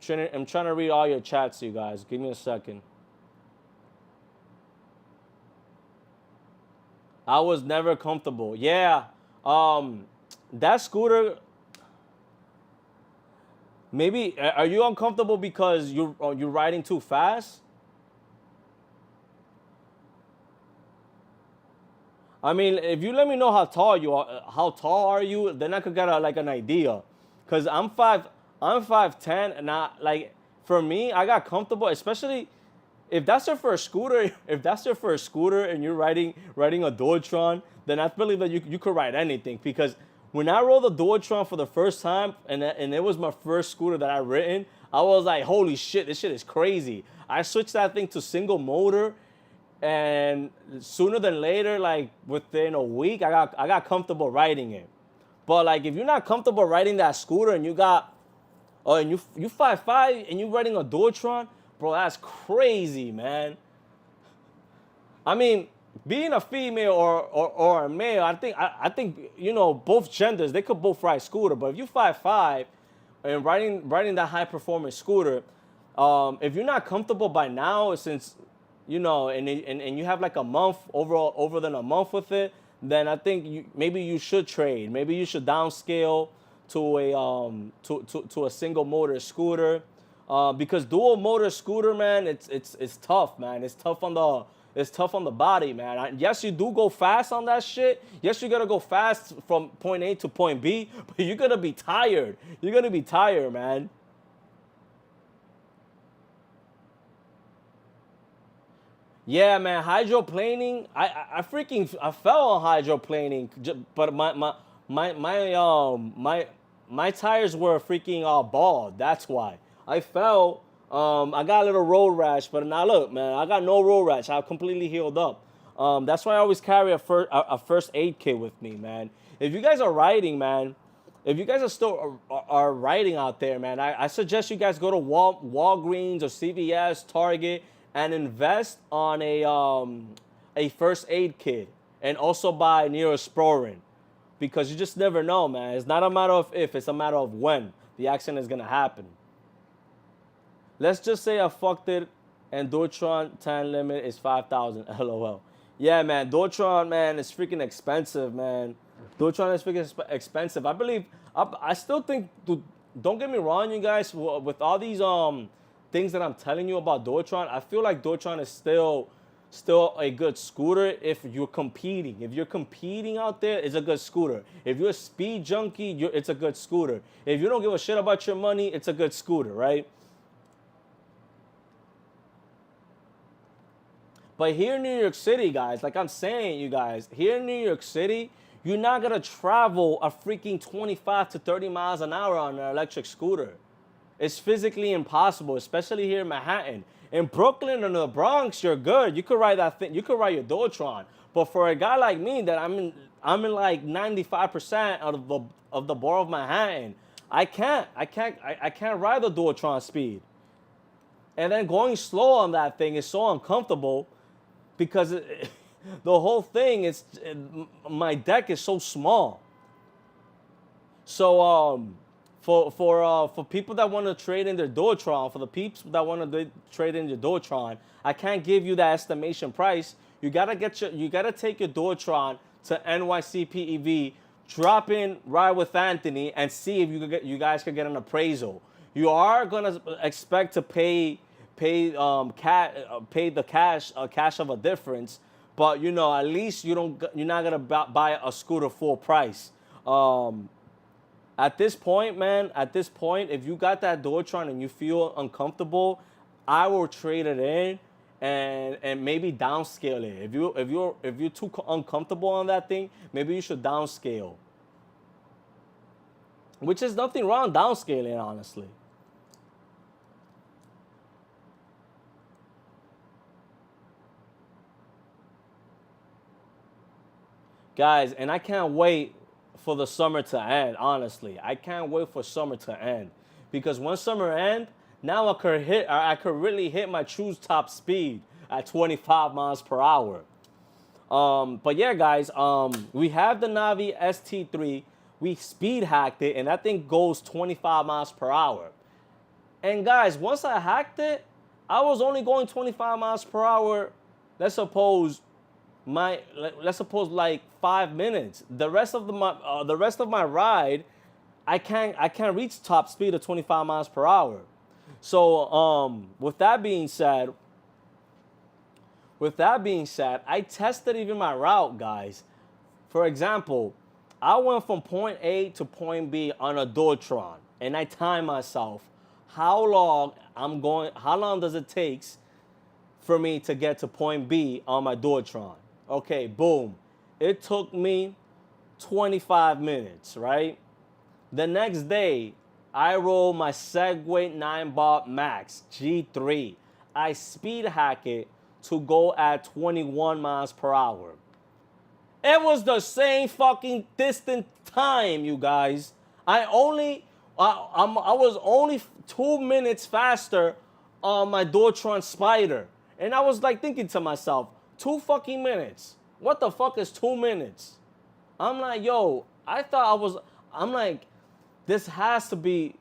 I'm trying to read all your chats, you guys. Give me a second. I was never comfortable. Yeah. That scooter. Maybe are you uncomfortable because you're riding too fast? I mean, if you let me know how tall are you, then I could get like an idea. Cause I'm 5'10", and for me, I got comfortable, especially if that's your first scooter. If that's your first scooter and you're riding a Dualtron, then I believe that you could ride anything. Because when I rode the Dualtron for the first time, and it was my first scooter that I ridden, I was like, holy shit, this shit is crazy. I switched that thing to single motor, and sooner than later, like within a week, I got comfortable riding it. But like, if you're not comfortable riding that scooter and you 5'5" and you riding a Dualtron, bro, that's crazy, man. I mean, being a female or a male, I think both genders, they could both ride scooter. But if you 5'5" and riding that high performance scooter, if you're not comfortable by now, since and you have like a month over than a month with it, then I think maybe you should trade. Maybe you should downscale to a single motor scooter, because dual motor scooter, man, it's tough, man. It's tough on the body, man. Yes, you do go fast on that shit. Yes, you gotta go fast from point A to point B, but you're gonna be tired. You're gonna be tired, man. Yeah, man, hydroplaning. I fell on hydroplaning, but my tires were freaking bald. That's why I fell. I got a little road rash, but now look, man, I got no road rash. I completely healed up. That's why I always carry a first aid kit with me, man. If you guys are riding, man, if you guys are still are riding out there, man, I suggest you guys go to Walgreens or CVS, Target, and invest on a first aid kit, and also buy Neosporin, because you just never know, man. It's not a matter of if, it's a matter of when the accident is gonna happen. Let's just say I fucked it, and Dualtron 10 limit is 5,000. LOL. Yeah, man, Dualtron, man, is freaking expensive, man. Dualtron is freaking expensive. I believe. I still think. Don't get me wrong, you guys. With all these things that I'm telling you about Dualtron, I feel like Dualtron is still a good scooter if you're competing. If you're competing out there, it's a good scooter. If you're a speed junkie, it's a good scooter. If you don't give a shit about your money, it's a good scooter, right? But here in New York City, guys, like I'm saying, you guys, here in New York City, you're not gonna travel a freaking 25 to 30 miles an hour on an electric scooter. It's physically impossible, especially here in Manhattan. In Brooklyn or the Bronx, you're good. You could ride that thing. You could ride your Dualtron. But for a guy like me, that I'm in like 95% of the borough of Manhattan. I can't ride the Dualtron speed. And then going slow on that thing is so uncomfortable because the whole thing is my deck is so small. So for people that want to trade in their Dualtron, for the peeps that want to trade in your Dualtron, I can't give you that estimation price. You gotta take your Dualtron to NYCPEV, drop in Ride with Anthony, and see if you guys can get an appraisal. You are gonna expect to pay the cash of a difference, but at least you're not gonna buy a scooter full price. At this point, man, if you got that Dualtron and you feel uncomfortable, I will trade it in and maybe downscale it. If you're too uncomfortable on that thing, maybe you should downscale. Which is nothing wrong downscaling, honestly. Guys, and I can't wait for the summer to end, honestly. I can't wait for summer to end. Because when summer ends, now I could really hit my cruise top speed at 25 miles per hour. But yeah, guys, we have the Navi ST3. We speed hacked it, and that thing goes 25 miles per hour. And guys, once I hacked it, I was only going 25 miles per hour. Let's suppose like 5 minutes. The rest of my ride, I can't reach top speed of 25 miles per hour. So with that being said, I tested even my route, guys. For example, I went from point A to point B on a Dualtron, and I timed myself. How long does it take for me to get to point B on my Dualtron? Okay, boom. It took me 25 minutes, right? The next day, I rolled my Segway 9-Bot Max G3. I speed hack it to go at 21 miles per hour. It was the same fucking distant time, you guys. I was only 2 minutes faster on my Dualtron Spider. And I was like thinking to myself, 2 fucking minutes. What the fuck is 2 minutes? I'm like, I'm like, this has to be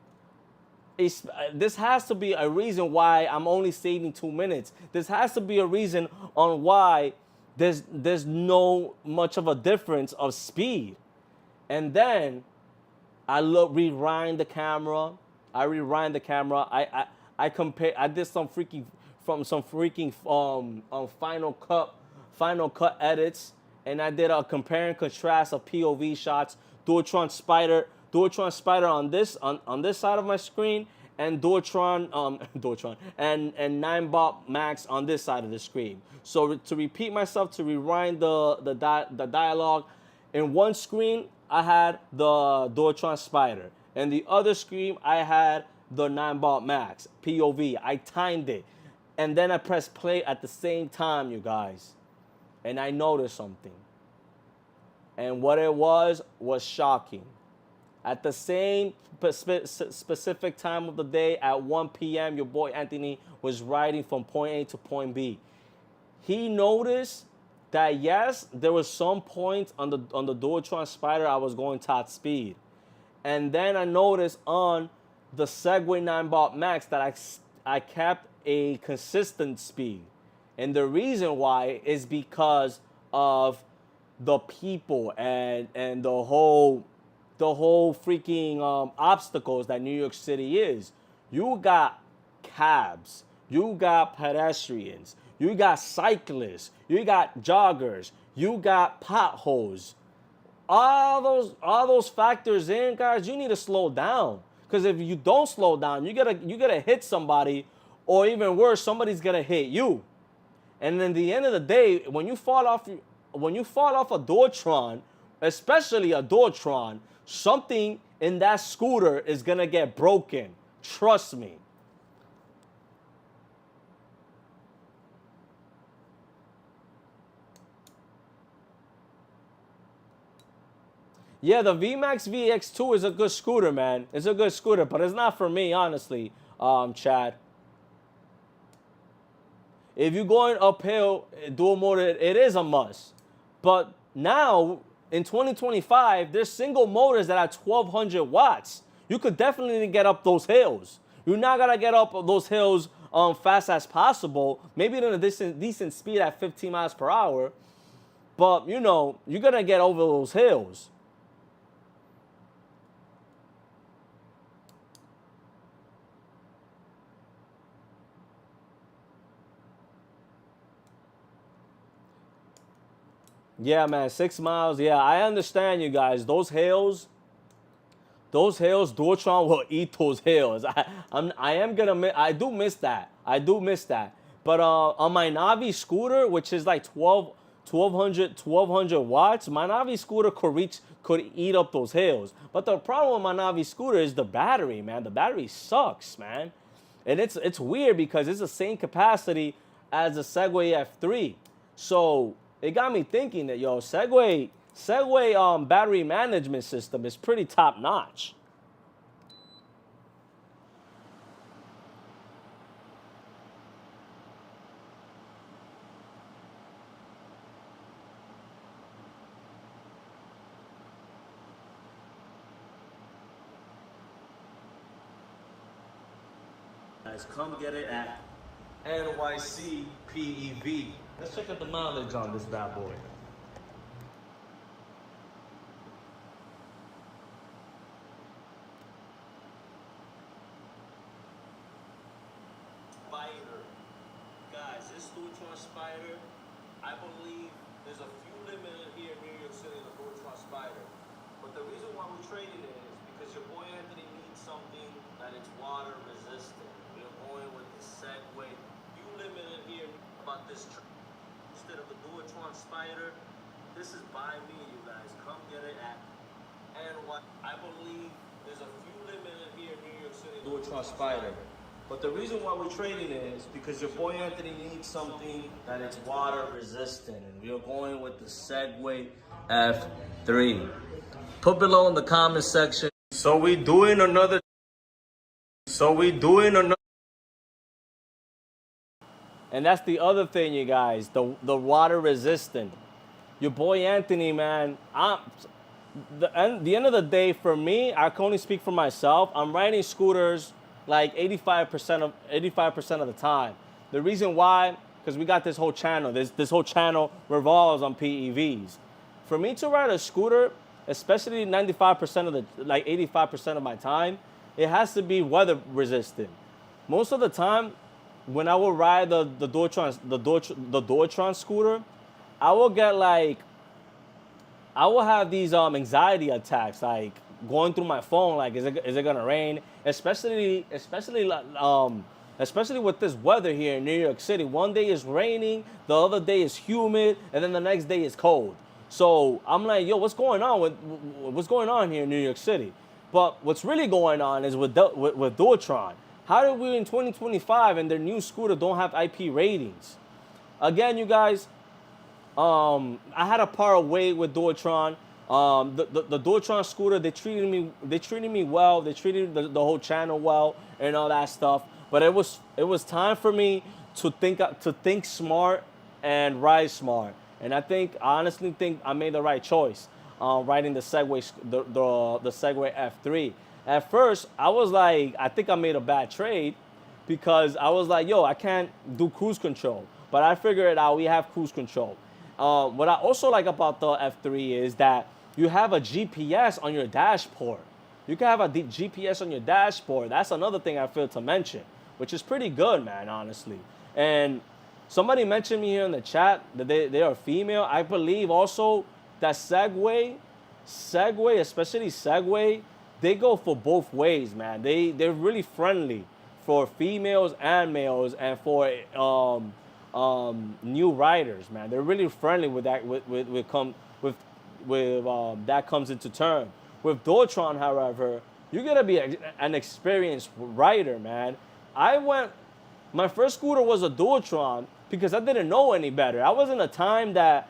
a reason why I'm only saving 2 minutes. This has to be a reason on why there's no much of a difference of speed. And then rewind the camera. I compare. I did some freaking Final Cut edits, and I did a compare and contrast of POV shots. Dualtron Spider on this side of my screen, and Dualtron and 9-Bot Max on this side of the screen. So to repeat myself, to rewind the dialogue, in one screen I had the Dualtron Spider, and the other screen I had the 9-Bot Max POV. I timed it, and then I pressed play at the same time, you guys, and I noticed something. And what it was shocking. At the same specific time of the day at 1 p.m., your boy Anthony was riding from point A to point B. He noticed that, yes, there was some points on the Dualtron Spider I was going top speed. And then I noticed on the Segway 9-Bot Max that I kept a consistent speed. And the reason why is because of the people and the whole freaking obstacles that New York City is. You got cabs, you got pedestrians, you got cyclists, you got joggers, you got potholes. All those factors in, guys, you need to slow down. Because if you don't slow down, you gotta hit somebody, or even worse, somebody's gonna hit you. And then the end of the day, when you fall off a Dualtron, especially a Dualtron, something in that scooter is gonna get broken. Trust me. Yeah, the VMAX VX2 is a good scooter, man. It's a good scooter, but it's not for me, honestly, Chad. If you're going uphill, dual motor, it is a must. But now, in 2025, there's single motors that are 1200 watts. You could definitely get up those hills. You're not gonna get up those hills fast as possible. Maybe at a decent speed at 15 miles per hour. But you're gonna get over those hills. Yeah, man, 6 miles. Yeah, I understand you guys. Those hills, Dualtron will eat those hills. I do miss that. I do miss that. But on my Navi scooter, which is like 1200 watts, my Navi scooter could eat up those hills. But the problem with my Navi scooter is the battery, man. The battery sucks, man. And it's weird because it's the same capacity as the Segway F3. So it got me thinking that Segway battery management system is pretty top notch. Guys, come get it at NYC PEV. Let's check out the mileage on this bad boy. Spider. Guys, this Dualtron Spider, I believe there's a few limited here in New York City, the Dualtron Spider. But the reason why we're trading it is because your boy Anthony needs something that is water resistant. We're going with the Segway. Few limited here about this instead of the Dualtron Spider. This is by me, you guys. Come get it at I believe there's a few limited here in New York City, Dualtron Spider. But the reason why we're trading it is because your boy Anthony needs something that is water resistant, and we are going with the Segway F3. Put below in the comment section. So we doing another. And that's the other thing, you guys. The water resistant. Your boy Anthony, man. The end of the day, for me, I can only speak for myself. I'm riding scooters like 85% of the time. The reason why, because we got this whole channel. This whole channel revolves on PEVs. For me to ride a scooter, especially 95% of the 85% of my time, it has to be weather resistant. Most of the time, when I will ride the Dualtron scooter, I will get I will have these anxiety attacks, like going through my phone, like is it gonna rain? Especially with this weather here in New York City. One day is raining, the other day is humid, and then the next day is cold. So I'm like, yo, what's going on here in New York City? But what's really going on is with Dualtron. How did we in 2025 and their new scooter don't have IP ratings? Again, you guys, I had a part way with Dualtron. The Dualtron scooter, they treated me well. They treated the whole channel well and all that stuff. But it was time for me to think smart and ride smart. And I honestly think I made the right choice riding the Segway F3. At first, I was like, I think I made a bad trade because I was like, yo, I can't do cruise control. But I figured out we have cruise control. What I also like about the F3 is that you have a GPS on your dashboard. You can have a GPS on your dashboard. That's another thing I feel to mention, which is pretty good, man, honestly. And somebody mentioned me here in the chat that they are female. I believe also that Segway, especially Segway, they go for both ways, man. They're really friendly for females and males, and for new riders, man. They're really friendly with that. That comes into term. With Dualtron, however, you gotta be an experienced rider, man. I went. My first scooter was a Dualtron because I didn't know any better. I was in a time that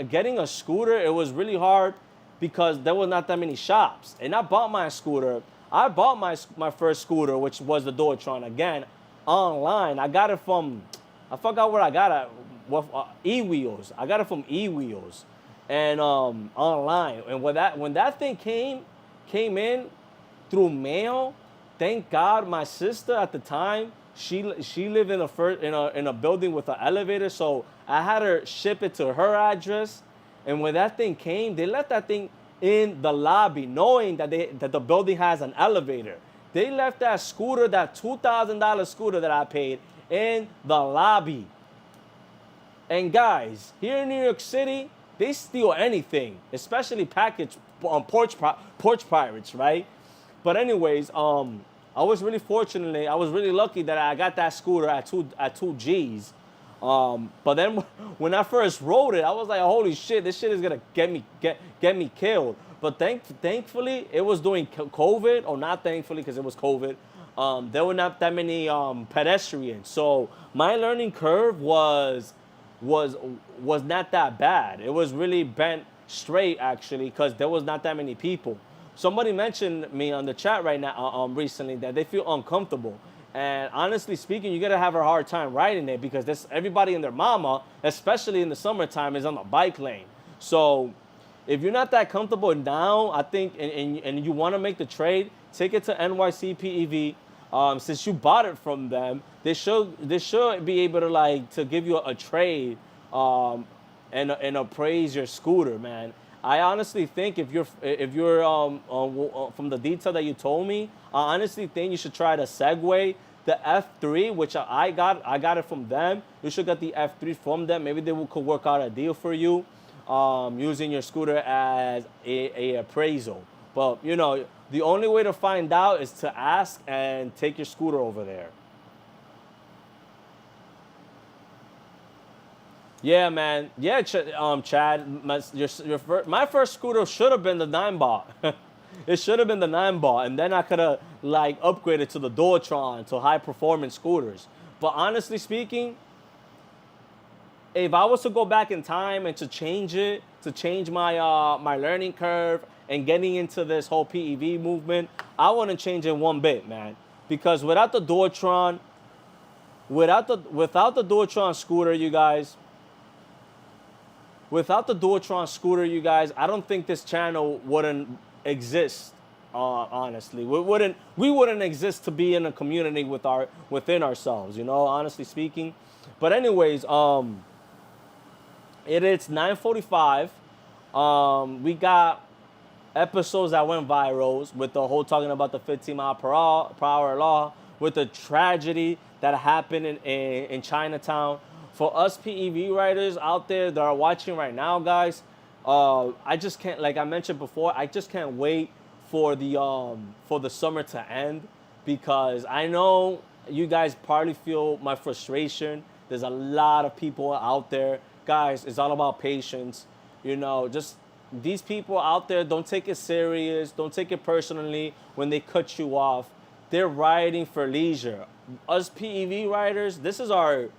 getting a scooter, it was really hard because there was not that many shops. And I bought my scooter. I bought my first scooter, which was the Dualtron, again, online. I got it from, I forgot where I got it, with E-Wheels. I got it from E-Wheels, and online. And when that thing came in through mail, thank God my sister at the time, she lived in a building with an elevator, so I had her ship it to her address. And when that thing came, they left that thing in the lobby, knowing that the building has an elevator. They left that scooter, that $2,000 scooter that I paid, in the lobby. And guys, here in New York City, they steal anything, especially package porch pirates, right? But anyways, I was really fortunate. I was really lucky that I got that scooter at two G's. But then when I first rode it, I was like, holy shit, this shit is gonna get me killed. But thankfully, it was during COVID, or not thankfully because it was COVID. There were not that many pedestrians, so my learning curve was not that bad. It was really bent straight actually because there was not that many people. Somebody mentioned me on the chat right now recently that they feel uncomfortable. And honestly speaking, you're gonna have a hard time riding it because everybody and their mama, especially in the summertime, is on the bike lane. So if you're not that comfortable now, I think, and you want to make the trade, take it to NYC PEV. Since you bought it from them, they should be able to give you a trade and appraise your scooter, man. I honestly think if you're from the detail that you told me, I honestly think you should try the Segway, the F3, which I got it from them. You should get the F3 from them. Maybe could work out a deal for you, using your scooter as a appraisal. But you know, the only way to find out is to ask and take your scooter over there. Yeah, man. Yeah, Chad. My first scooter should have been the 9-bar. It should have been the 9-bar, and then I could have upgraded to the Dualtron, to high performance scooters. But honestly speaking, if I was to go back in time and to change my my learning curve and getting into this whole PEV movement, I wouldn't change it one bit, man. Because without the Dualtron, without the Dualtron scooter, you guys. Without the Dualtron scooter, you guys, I don't think this channel wouldn't exist. Honestly, we wouldn't exist to be in a community within ourselves. You know, honestly speaking. But anyways, it is 9:45. We got episodes that went viral with the whole talking about the 15 mile per hour law, with the tragedy that happened in Chinatown. For us PEV riders out there that are watching right now, guys, I just can't, like I mentioned before, I just can't wait for the summer to end, because I know you guys probably feel my frustration. There's a lot of people out there, guys. It's all about patience. You know, just these people out there, don't take it serious. Don't take it personally when they cut you off. They're riding for leisure. Us PEV riders, this is our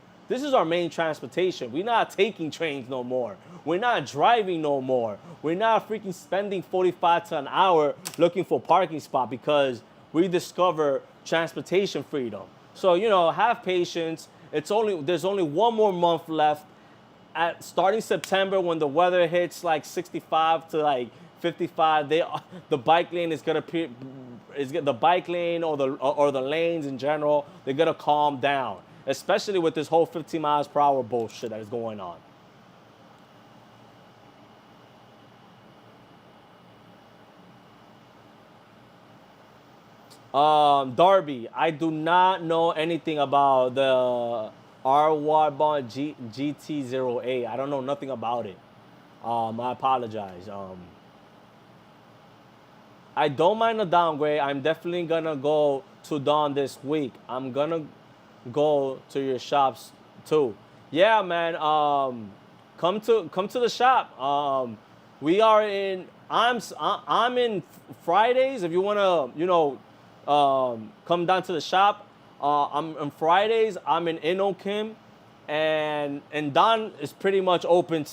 main transportation. We're not taking trains no more. We're not driving no more. We're not freaking spending 45 to an hour looking for a parking spot because we discover transportation freedom. So, you know, have patience. There's only one more month left. Starting September, when the weather hits 65 to 55, the bike lane is gonna the bike lane or the lanes in general, they're gonna calm down. Especially with this whole 15 miles per hour bullshit that is going on. Darby, I do not know anything about the R Warbond GT08. I don't know nothing about it. I apologize. I don't mind a downgrade. I'm definitely gonna go to Dawn this week. I'm gonna go to your shops too. Yeah, man. Come to the shop. We are in. I'm in Fridays. If you wanna, come down to the shop. I'm on Fridays. I'm in Inokim, and Don is pretty much open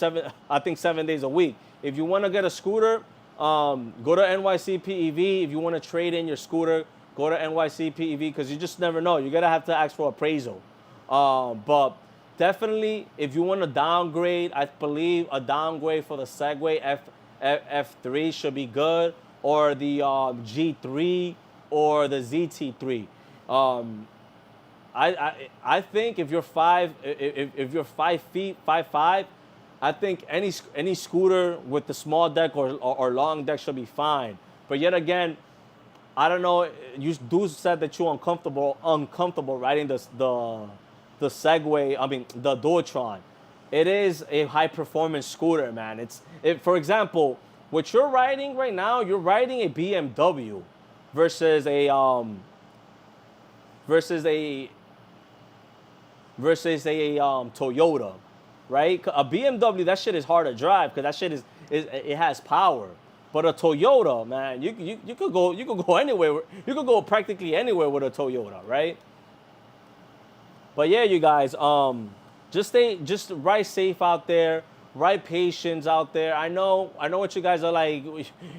I think 7 days a week. If you wanna get a scooter, go to NYCPEV. If you wanna trade in your scooter, go to NYCPEV because you just never know. You're gonna have to ask for appraisal. But definitely, if you want to downgrade, I believe a downgrade for the Segway F3 should be good, or the G3 or the ZT3. I think if you're if you're 5 feet 5'5", I think any scooter with the small deck or long deck should be fine. But yet again, I don't know. You do said that you're uncomfortable riding the Segway. I mean the Dualtron. It is a high performance scooter, man. For example, what you're riding right now, you're riding a BMW versus a Toyota, right? A BMW, that shit is hard to drive because that shit it has power. But a Toyota, man, you could go anywhere. You could go practically anywhere with a Toyota, right? But yeah, you guys, just ride safe out there, ride patience out there. I know what you guys are like.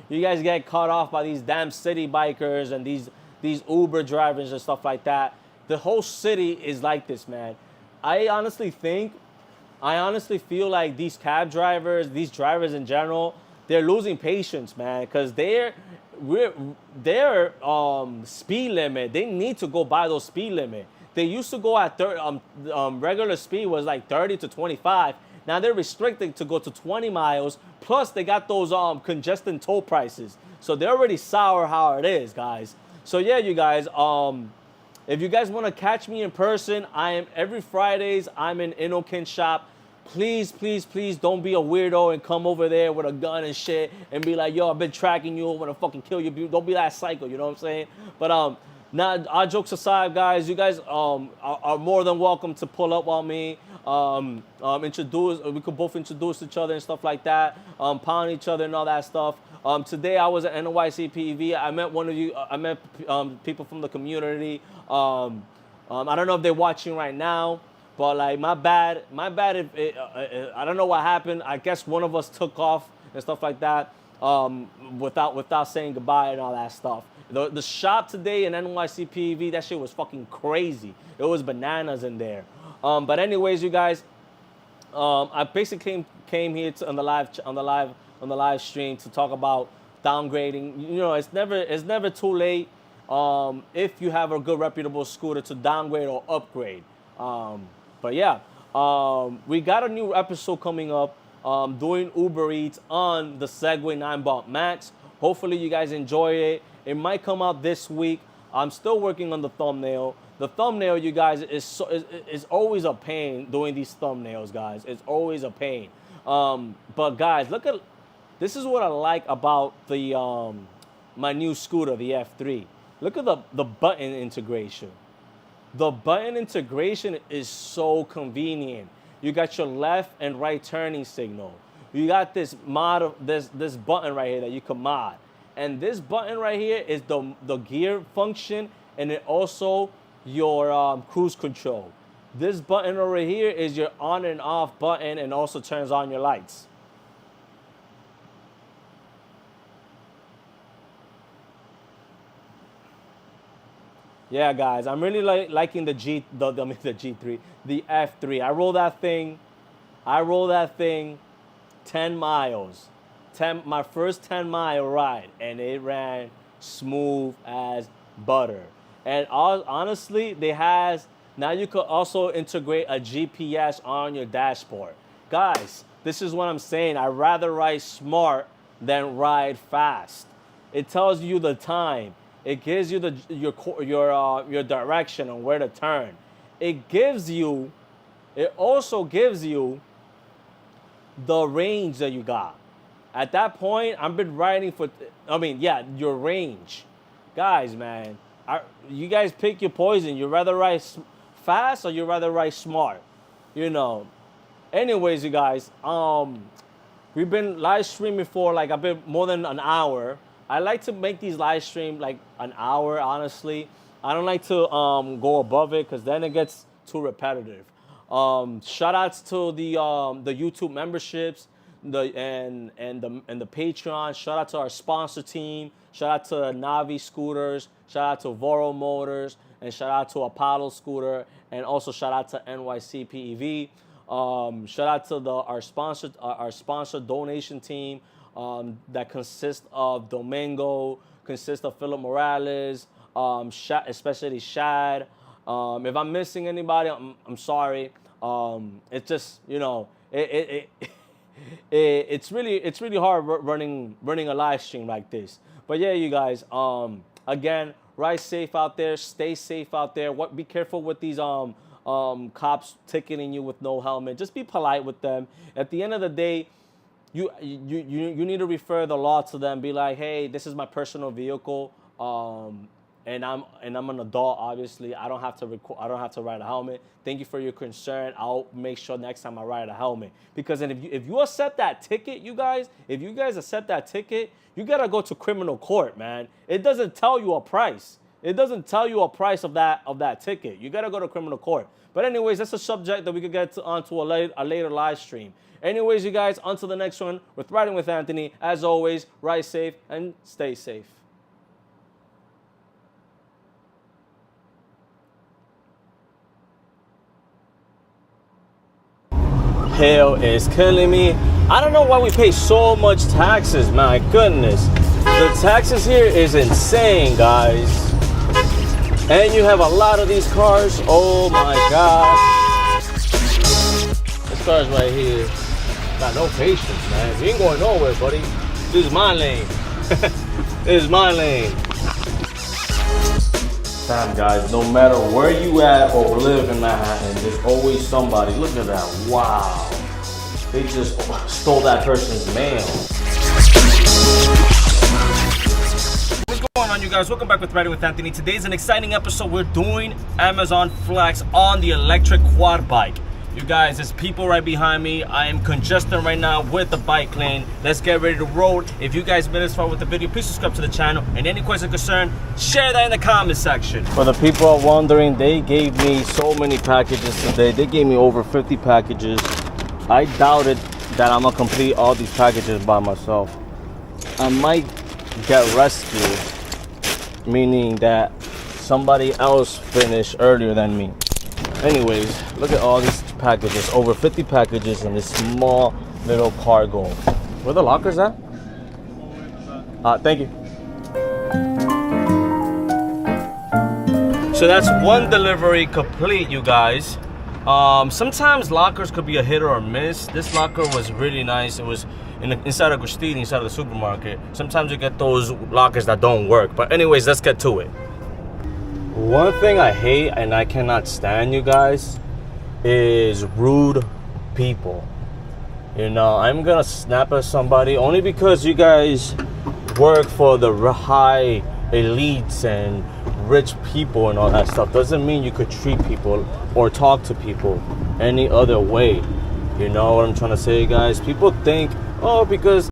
You guys get caught off by these damn city bikers and these Uber drivers and stuff like that. The whole city is like this, man. I honestly feel like these cab drivers, these drivers in general, they're losing patience, man, because their speed limit, they need to go by those speed limit. They used to go at regular speed was like 30 to 25. Now they're restricted to go to 20 miles. Plus they got those congested toll prices. So they're already sour how it is, guys. So yeah, you guys, if you guys want to catch me in person, I am every Fridays. I'm in Inokin shop. Please, please, please don't be a weirdo and come over there with a gun and shit and be like, yo, I've been tracking you. I want to fucking kill you. Don't be that psycho, you know what I'm saying? But now, all jokes aside, guys, you guys are more than welcome to pull up on me. We could both introduce each other and stuff like that. Pound each other and all that stuff. Today I was at NYCPEV. I met one of you. I met people from the community. I don't know if they're watching right now. But like my bad. I don't know what happened. I guess one of us took off and stuff like that, without saying goodbye and all that stuff. The shop today in NYCPV, that shit was fucking crazy. It was bananas in there. But anyways, you guys, I basically came here on the live stream to talk about downgrading. You know, it's never too late. If you have a good reputable scooter to downgrade or upgrade. But yeah, we got a new episode coming up, doing Uber Eats on the Segway 9 Max. Hopefully you guys enjoy it. It might come out this week. I'm still working on the thumbnail. The thumbnail, you guys, is always a pain doing these thumbnails, guys. It's always a pain. But guys, this is what I like about the my new scooter, the F3. Look at the button integration. The button integration is so convenient. You got your left and right turning signal. You got this this button right here that you can mod. And this button right here is the gear function, and it also your cruise control. This button over here is your on and off button, and also turns on your lights. Yeah, guys, I'm really liking the G3, the F3. I roll that thing 10 miles. My first 10-mile ride, and it ran smooth as butter. And honestly, now you could also integrate a GPS on your dashboard. Guys, this is what I'm saying. I'd rather ride smart than ride fast. It tells you the time. It gives you your direction on where to turn. It also gives you the range that you got. At that point, I've been riding for, your range. Guys, man, you guys pick your poison. You rather ride fast or you rather ride smart? You know. Anyways, you guys, we've been live streaming for like a bit more than an hour. I like to make these live stream like an hour, honestly. I don't like to go above it because then it gets too repetitive. Shout outs to the YouTube memberships, and the Patreon. Shout out to our sponsor team. Shout out to Navi Scooters. Shout out to Voro Motors, and shout out to Apollo Scooter, and also shout out to NYC PEV. Shout out to our sponsor donation team that consists of Domingo, consists of Philip Morales, especially Shad. If I'm missing anybody, I'm sorry. It's just, it's really hard running a live stream like this. But yeah, you guys. Again, ride safe out there. Stay safe out there. Be careful with these cops ticketing you with no helmet. Just be polite with them. At the end of the day, you need to refer the law to them. Be like, hey, this is my personal vehicle. And I'm an adult, obviously. I don't have to ride a helmet. Thank you for your concern. I'll make sure next time I ride a helmet. Because if you accept that ticket, you guys, accept that ticket, you gotta go to criminal court, man. It doesn't tell you a price. It doesn't tell you a price of that ticket. You gotta go to criminal court. But anyways, that's a subject that we could get onto a later live stream. Anyways, you guys, onto the next one with Riding with Anthony. As always, ride safe and stay safe. Hell is killing me. I don't know why we pay so much taxes, my goodness. The taxes here is insane, guys. And you have a lot of these cars. Oh my God. This car's right here. Got no patience, man. You ain't going nowhere, buddy. This is my lane. This is my lane. Damn, guys, no matter where you at or live in Manhattan, there's always somebody. Look at that. Wow. They just stole that person's mail. What's going on, you guys? Welcome back with Riding with Anthony. Today's an exciting episode. We're doing Amazon Flex on the electric quad bike. You guys, there's people right behind me. I am congested right now with the bike lane. Let's get ready to roll. If you guys made this far with the video, please subscribe to the channel. And any question or concern, share that in the comment section. For the people wondering, they gave me so many packages today. They gave me over 50 packages. I doubted that I'm gonna complete all these packages by myself. I might get rescued, meaning that somebody else finished earlier than me. Anyways, look at all these packages, over 50 packages in this small little cargo. Where the lockers at? Thank you. So that's one delivery complete, you guys. Sometimes lockers could be a hit or a miss. This locker was really nice. It was inside of Gustini, inside of the supermarket. Sometimes you get those lockers that don't work. But anyways, let's get to it. One thing I hate and I cannot stand, you guys, is rude people. I'm gonna snap at somebody only because you guys work for the high elites and rich people and all that stuff. Doesn't mean you could treat people or talk to people any other way. You know what I'm trying to say, guys? People think, oh, because